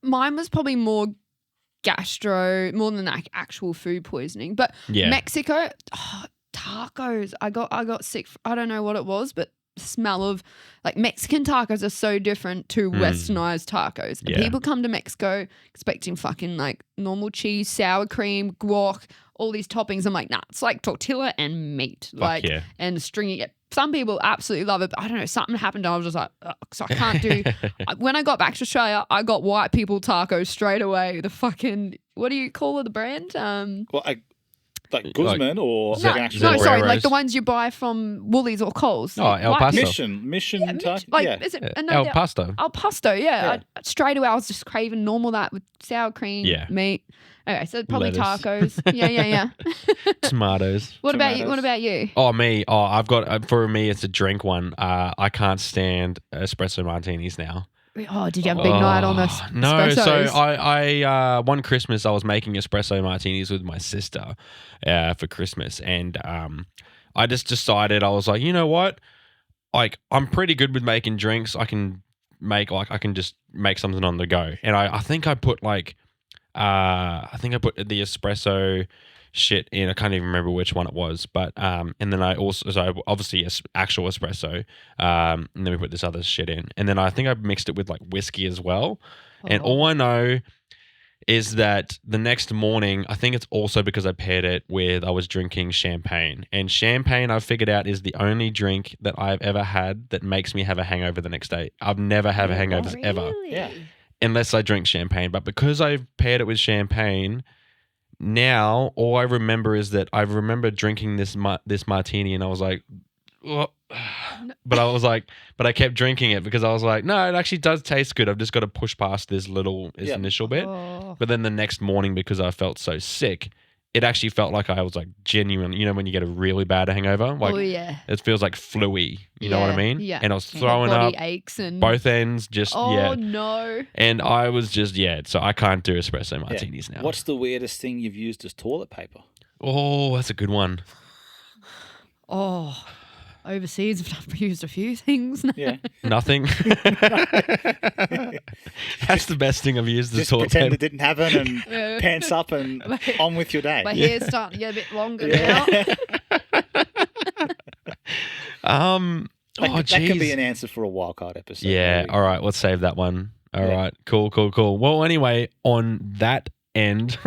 Speaker 1: Mine was probably more more than like actual food poisoning. But Mexico, tacos. I got sick. I don't know what it was, but the smell of like Mexican tacos are so different to westernized tacos. And people come to Mexico expecting fucking like normal cheese, sour cream, guac, all these toppings. I'm like, nah, it's like tortilla and meat, and stringy. Some people absolutely love it, but I don't know, something happened and I was just like, so I can't do. When I got back to Australia, I got white people tacos straight away. The fucking, what do you call it, the brand?
Speaker 2: Like Guzman or
Speaker 1: sorry, like the ones you buy from Woolies or Coles.
Speaker 3: Oh, El Paso.
Speaker 2: Mission.
Speaker 1: Is it
Speaker 3: El Pasto?
Speaker 1: El Pasto, yeah. Straight away, I was just craving normal that with sour cream, meat. Okay, so probably
Speaker 3: lettuce.
Speaker 1: Tacos. Yeah.
Speaker 3: Tomatoes.
Speaker 1: What about you?
Speaker 3: Oh, me. Oh, I've got, for me, it's a drink one. I can't stand espresso martinis now.
Speaker 1: Oh, did you have a big night on this?
Speaker 3: No,
Speaker 1: espressos?
Speaker 3: so I one Christmas I was making espresso martinis with my sister for Christmas, and I just decided, I was like, you know what, like I'm pretty good with making drinks. I can just make something on the go, and I think I put the espresso shit in. I can't even remember which one it was, but and then I also, so obviously actual espresso, and then we put this other shit in, and then I think I mixed it with like whiskey as well. And all I know is that the next morning, I think it's also because I paired it with, I was drinking champagne, and champagne I've figured out is the only drink that I've ever had that makes me have a hangover the next day. I've never had hangovers ever, unless I drink champagne, but because I've paired it with champagne, now all I remember is that I remember drinking this martini, and I was like, but I kept drinking it because I was like, no, it actually does taste good. I've just got to push past this initial bit. But then the next morning, because I felt so sick, it actually felt like I was like genuine. You know, when you get a really bad hangover, like it feels like fluey. You know what I mean? Yeah. And I was throwing up,
Speaker 1: aches and
Speaker 3: both ends.
Speaker 1: no.
Speaker 3: And I was just so I can't do espresso martinis now.
Speaker 2: What's the weirdest thing you've used as toilet paper?
Speaker 3: Oh, that's a good one.
Speaker 1: Oh, overseas I've used a few things now.
Speaker 2: Yeah.
Speaker 3: Nothing. That's the best thing I've used as toilet paper.
Speaker 2: Pretend it didn't happen and pants up and on with your day.
Speaker 1: My hair's starting to get a bit longer
Speaker 2: now.
Speaker 3: That
Speaker 2: can be an answer for a wildcard episode.
Speaker 3: Yeah. Maybe. All right. Let's save that one. All right. Cool. Well, anyway, on that end,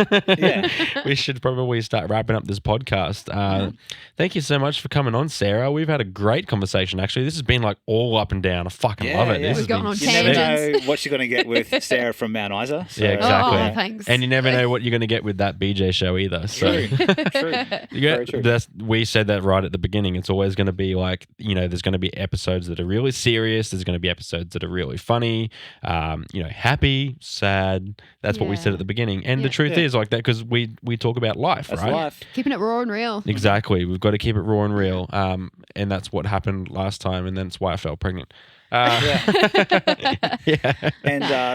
Speaker 3: we should probably start wrapping up this podcast. Thank you so much for coming on, Sarah. We've had a great conversation, actually. This has been like all up and down. I fucking love it. This
Speaker 1: We've gone on
Speaker 2: you
Speaker 1: tangents.
Speaker 2: never know what you're going to get with Sarah from Mount Isa. So.
Speaker 3: Yeah, exactly.
Speaker 1: Oh, thanks.
Speaker 3: And you never know what you're going to get with that BJ show either. So
Speaker 2: True.
Speaker 3: We said that right at the beginning. It's always going to be like, there's going to be episodes that are really serious. There's going to be episodes that are really funny, happy, sad. That's what we said at the beginning. And the truth is like that, because we talk about life,
Speaker 2: that's
Speaker 3: right?
Speaker 2: Life.
Speaker 1: Keeping it raw and real.
Speaker 3: Exactly. We've got to keep it raw and real. And that's what happened last time, and that's why I felt pregnant.
Speaker 2: And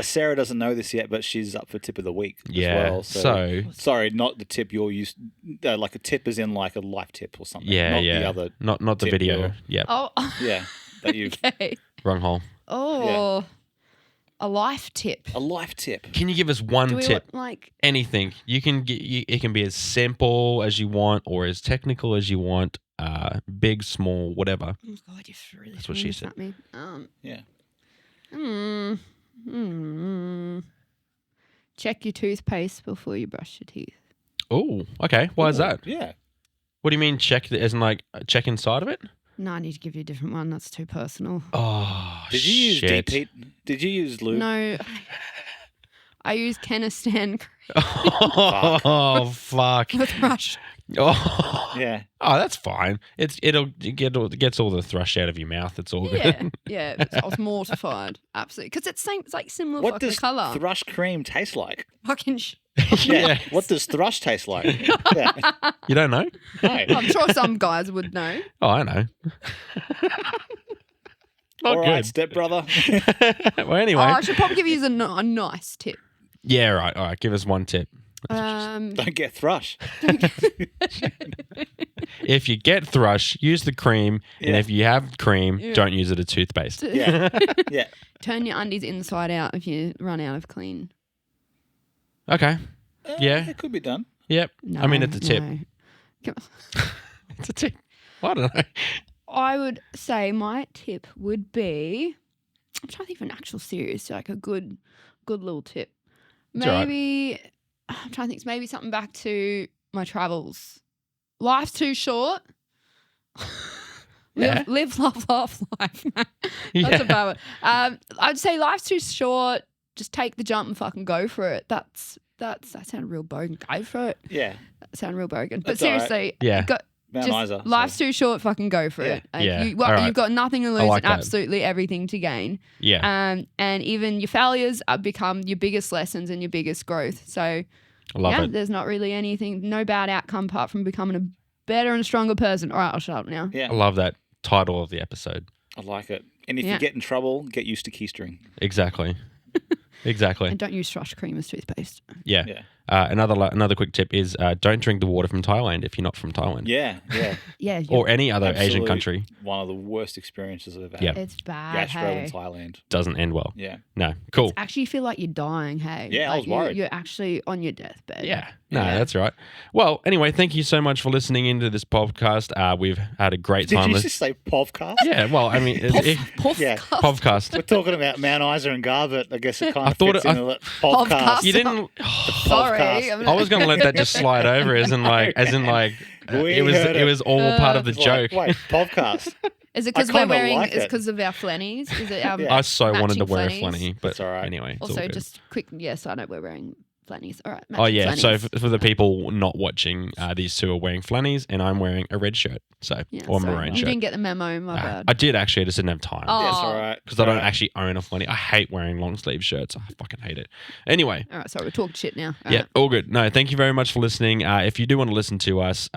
Speaker 2: Sarah doesn't know this yet, but she's up for tip of the week as well. So sorry, not the tip you're used. Like a tip is in like a life tip or something. Not the other.
Speaker 3: Not the video. Yeah.
Speaker 1: Oh.
Speaker 2: Yeah. That you've
Speaker 3: wrong hole.
Speaker 1: Oh. Yeah. A life tip.
Speaker 2: A life tip.
Speaker 3: Can you give us one tip? Anything. You can get. It can be as simple as you want or as technical as you want. big, small, whatever.
Speaker 1: Oh God, you're really
Speaker 3: That's what
Speaker 1: throwing
Speaker 3: she
Speaker 1: this at me.
Speaker 2: Yeah.
Speaker 1: Check your toothpaste before you brush your teeth.
Speaker 3: Oh, okay. Why is that?
Speaker 2: Yeah.
Speaker 3: What do you mean check? As in like check inside of it?
Speaker 1: No, I need to give you a different one. That's too personal.
Speaker 3: Oh,
Speaker 2: Did you use
Speaker 3: shit.
Speaker 2: deep heat? Did you use lube?
Speaker 1: No, I use Kenistan
Speaker 3: Oh, fuck.
Speaker 1: with brush.
Speaker 3: Oh.
Speaker 2: Yeah.
Speaker 3: Oh, that's fine. It gets all the thrush out of your mouth. It's all
Speaker 1: Yeah,
Speaker 3: good.
Speaker 1: yeah. I was mortified, absolutely, because it's like similar
Speaker 2: What
Speaker 1: fucking
Speaker 2: does
Speaker 1: color.
Speaker 2: thrush cream taste like?
Speaker 1: Fucking.
Speaker 2: Yeah.
Speaker 3: Yeah.
Speaker 2: What does thrush taste like? Yeah.
Speaker 3: You don't know?
Speaker 2: No.
Speaker 1: I'm sure some guys would know.
Speaker 3: Oh, I know. Not
Speaker 2: All
Speaker 3: good.
Speaker 2: right, stepbrother.
Speaker 3: Well, anyway.
Speaker 1: Oh, I should probably give you a nice tip.
Speaker 3: Yeah, right. All right. Give us one tip.
Speaker 2: Don't get thrush.
Speaker 3: If you get thrush, use the cream. And
Speaker 2: Yeah.
Speaker 3: if you have cream,
Speaker 1: Yeah.
Speaker 3: don't use it as toothpaste.
Speaker 2: Yeah. Yeah.
Speaker 1: Turn your undies inside out if you run out of clean.
Speaker 3: Okay. Yeah.
Speaker 2: It could be done.
Speaker 3: Yep.
Speaker 1: No,
Speaker 3: I mean, it's a tip.
Speaker 1: no. Come on.
Speaker 3: It's a tip. I don't know.
Speaker 1: I would say my tip would be, I'm trying to think of an actual serious, like a good little tip.
Speaker 3: It's all right.
Speaker 1: Maybe, I'm trying to think, maybe something back to my travels. Life's too short.
Speaker 3: Yeah.
Speaker 1: Live, love, life. That's
Speaker 3: Yeah.
Speaker 1: a bad one. I'd say life's too short. Just take the jump and fucking go for it. That sounded real bogan. Go for it.
Speaker 2: Yeah.
Speaker 1: That sounded real bogan. But
Speaker 2: That's all right.
Speaker 1: seriously,
Speaker 3: Yeah.
Speaker 2: Mount Isa.
Speaker 1: life's too short. Fucking go for it. And
Speaker 3: Yeah.
Speaker 1: you've
Speaker 3: All right.
Speaker 1: got nothing to lose
Speaker 3: like
Speaker 1: and
Speaker 3: that.
Speaker 1: absolutely everything to gain.
Speaker 3: Yeah.
Speaker 1: And even your failures become your biggest lessons and your biggest growth. So
Speaker 3: I love
Speaker 1: yeah,
Speaker 3: it.
Speaker 1: there's not really anything, no bad outcome apart from becoming a better and stronger person. All right, I'll shut up now.
Speaker 2: Yeah.
Speaker 3: I love that title of the episode.
Speaker 2: I like it. And if
Speaker 1: Yeah.
Speaker 2: you get in trouble, get used to keystring.
Speaker 3: Exactly. Exactly.
Speaker 1: And don't use thrush cream as toothpaste.
Speaker 3: Yeah.
Speaker 2: Yeah.
Speaker 3: Another quick tip is don't drink the water from Thailand if you're not from Thailand.
Speaker 2: Yeah. Yeah.
Speaker 1: Yeah,
Speaker 3: Or any other Asian
Speaker 2: Absolutely.
Speaker 3: country.
Speaker 2: One of the worst experiences I've ever had.
Speaker 3: Yeah.
Speaker 1: it's bad.
Speaker 2: Gastro
Speaker 1: Hey.
Speaker 2: in Thailand.
Speaker 3: Doesn't end well.
Speaker 2: Yeah.
Speaker 3: No. Cool.
Speaker 1: Actually, you feel like you're dying. Hey,
Speaker 2: Yeah, I
Speaker 1: like
Speaker 2: was worried.
Speaker 1: You're actually on your deathbed.
Speaker 3: Yeah. No,
Speaker 2: Yeah.
Speaker 3: that's right. Well, anyway, thank you so much for listening into this podcast. We've had a great
Speaker 2: Did
Speaker 3: time.
Speaker 2: you just say povcast?
Speaker 3: Yeah, well, I mean,
Speaker 1: Puff
Speaker 2: Yeah.
Speaker 3: podcast.
Speaker 2: We're talking about Mount Isa and Garbutt. I guess it kind
Speaker 3: I
Speaker 2: of
Speaker 3: thought
Speaker 2: fits
Speaker 3: it-
Speaker 2: into the podcast.
Speaker 1: Podcast.
Speaker 3: You didn't.
Speaker 1: Sorry.
Speaker 2: Podcast.
Speaker 3: I was going to let that just slide over, as in like,
Speaker 2: We
Speaker 3: it
Speaker 2: heard it.
Speaker 3: was all part of the
Speaker 2: It's like,
Speaker 3: joke.
Speaker 2: wait, podcast.
Speaker 1: Is it
Speaker 2: I
Speaker 1: because we're
Speaker 2: kinda
Speaker 1: wearing?
Speaker 2: like
Speaker 1: it's
Speaker 2: it.
Speaker 1: because of our flannies. Is it our
Speaker 2: Yeah.
Speaker 3: I so wanted to
Speaker 1: matching
Speaker 3: wear a
Speaker 1: flannies?
Speaker 3: flanny, but
Speaker 2: That's all right.
Speaker 3: anyway, it's all
Speaker 1: Also,
Speaker 3: good.
Speaker 1: just quick. Yes, I know we're wearing flannies. All right.
Speaker 3: Oh
Speaker 1: matching
Speaker 3: yeah, so
Speaker 1: flannies.
Speaker 3: for the people not watching, these two are wearing flannies, and I'm wearing a red shirt,
Speaker 1: Yeah,
Speaker 3: or
Speaker 1: sorry.
Speaker 3: maroon
Speaker 1: You
Speaker 3: shirt.
Speaker 1: didn't get the memo. My bad.
Speaker 3: I did actually, I just didn't have time.
Speaker 1: Oh.
Speaker 2: That's all right.
Speaker 3: Because I don't actually own a flanny. I hate wearing long sleeve shirts. I fucking hate it. Anyway,
Speaker 1: All right. Sorry, we're talking shit now. All
Speaker 3: yeah,
Speaker 1: right.
Speaker 3: all good. No, thank you very much for listening. If you do want to listen to us,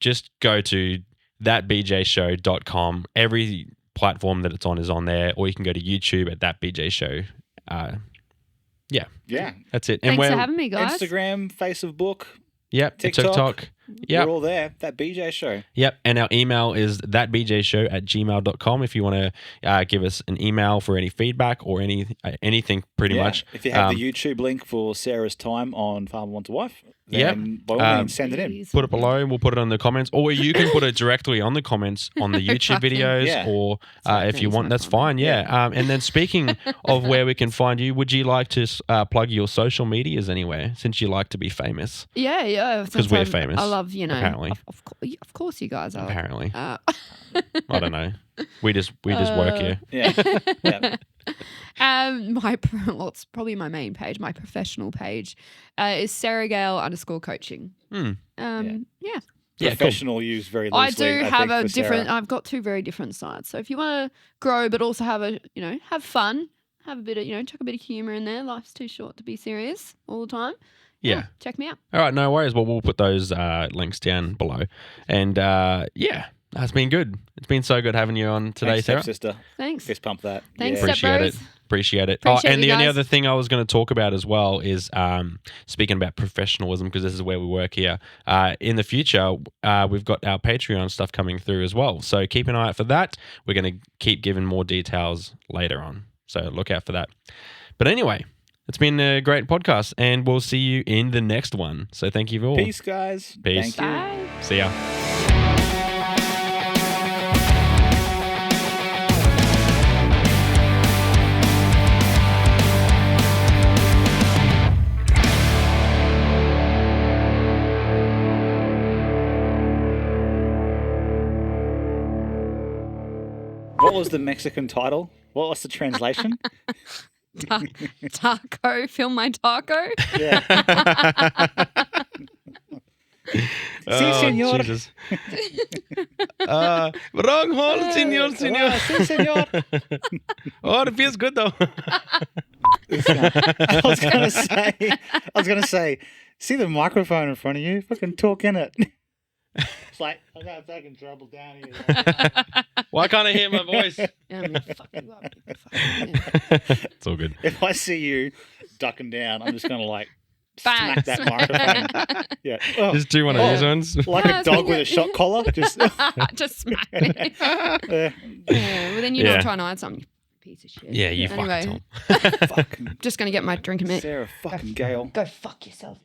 Speaker 3: just go to thatbjshow.com. Every platform that it's on is on there, or you can go to YouTube at thatbjshow.
Speaker 2: Yeah.
Speaker 3: That's it. And
Speaker 1: Thanks for
Speaker 3: we're
Speaker 1: having me, guys.
Speaker 2: Instagram, Facebook,
Speaker 3: yep,
Speaker 2: TikTok.
Speaker 3: TikTok. Yep.
Speaker 2: we're all there. That BJ show.
Speaker 3: Yep. And our email is thatbjshow@gmail.com if you want to give us an email for any feedback or anything pretty
Speaker 2: Yeah.
Speaker 3: much.
Speaker 2: If you have the YouTube link for Sarah's time on Farmer Wants a Wife,
Speaker 3: Yep.
Speaker 2: then by all means send it in.
Speaker 1: Jeez.
Speaker 3: Put it below. We'll put it on the comments, or you can put it directly on the comments on the YouTube videos,
Speaker 2: Yeah.
Speaker 3: or
Speaker 1: like
Speaker 3: if you
Speaker 1: things,
Speaker 3: want,
Speaker 1: no
Speaker 3: that's
Speaker 1: problem.
Speaker 3: fine. Yeah. And then speaking of where we can find you, would you like to plug your social medias anywhere, since you like to be famous?
Speaker 1: Yeah.
Speaker 3: 'Cause we're
Speaker 1: Sometimes
Speaker 3: famous,
Speaker 1: I love,
Speaker 3: apparently.
Speaker 1: Of course, you guys are.
Speaker 3: Apparently,
Speaker 1: Uh,
Speaker 3: I don't know. We just work here.
Speaker 2: Yeah. Yeah.
Speaker 1: It's probably my main page. My professional page is Sarah Gale _coaching.
Speaker 3: Hmm.
Speaker 1: Yeah.
Speaker 3: Yeah, cool.
Speaker 2: Professional used very
Speaker 1: I
Speaker 2: loosely.
Speaker 1: do have
Speaker 2: think,
Speaker 1: a
Speaker 2: for
Speaker 1: different.
Speaker 2: Sarah.
Speaker 1: I've got two very different sides. So if you want to grow, but also have have fun, have a bit of, chuck a bit of humor in there. Life's too short to be serious all the time.
Speaker 3: Yeah.
Speaker 1: Check me out.
Speaker 3: All right, no worries. Well, we'll put those links down below. And it's been good. It's been so good having you on today,
Speaker 2: Thanks,
Speaker 3: Sarah.
Speaker 2: sister.
Speaker 1: Thanks.
Speaker 2: Fist pump that.
Speaker 1: Thanks,
Speaker 2: Yeah.
Speaker 3: Appreciate it.
Speaker 1: Stepbros.
Speaker 3: Appreciate it.
Speaker 1: Appreciate
Speaker 3: And
Speaker 1: you
Speaker 3: the only
Speaker 1: guys.
Speaker 3: other thing I was going to talk about as well is speaking about professionalism, because this is where we work here. In the future, we've got our Patreon stuff coming through as well. So keep an eye out for that. We're going to keep giving more details later on. So look out for that. But anyway, it's been a great podcast, and we'll see you in the next one. So thank you all.
Speaker 2: Peace, guys.
Speaker 3: Peace.
Speaker 2: Thank you.
Speaker 1: Bye.
Speaker 3: See ya.
Speaker 2: What was the Mexican title? What was the translation?
Speaker 1: Taco, film my taco.
Speaker 2: Yeah. Si, senor.
Speaker 3: Jesus. Wrong hole, senor, senor.
Speaker 2: Si, senor.
Speaker 3: Oh, it feels good though.
Speaker 2: I was gonna say, see the microphone in front of you? Fucking talk in it. It's like I got fucking trouble down here.
Speaker 3: Why can't I hear my voice?
Speaker 1: Yeah, I'm gonna fuck you up.
Speaker 3: It's all good.
Speaker 2: If I see you ducking down, I'm just gonna like
Speaker 1: Bang.
Speaker 2: smack that microphone. Yeah. Oh,
Speaker 3: Just do one of these ones.
Speaker 2: like a dog with a shot collar. Just
Speaker 1: Just smack me.
Speaker 2: yeah.
Speaker 1: Well, then you're
Speaker 3: Yeah.
Speaker 1: not trying to hide something, you piece of shit.
Speaker 3: Yeah, you
Speaker 1: Anyway.
Speaker 3: fucking Tom.
Speaker 2: Fucking
Speaker 1: Just gonna get my drink a minute.
Speaker 2: Sarah fucking Gale.
Speaker 1: Go fuck yourself.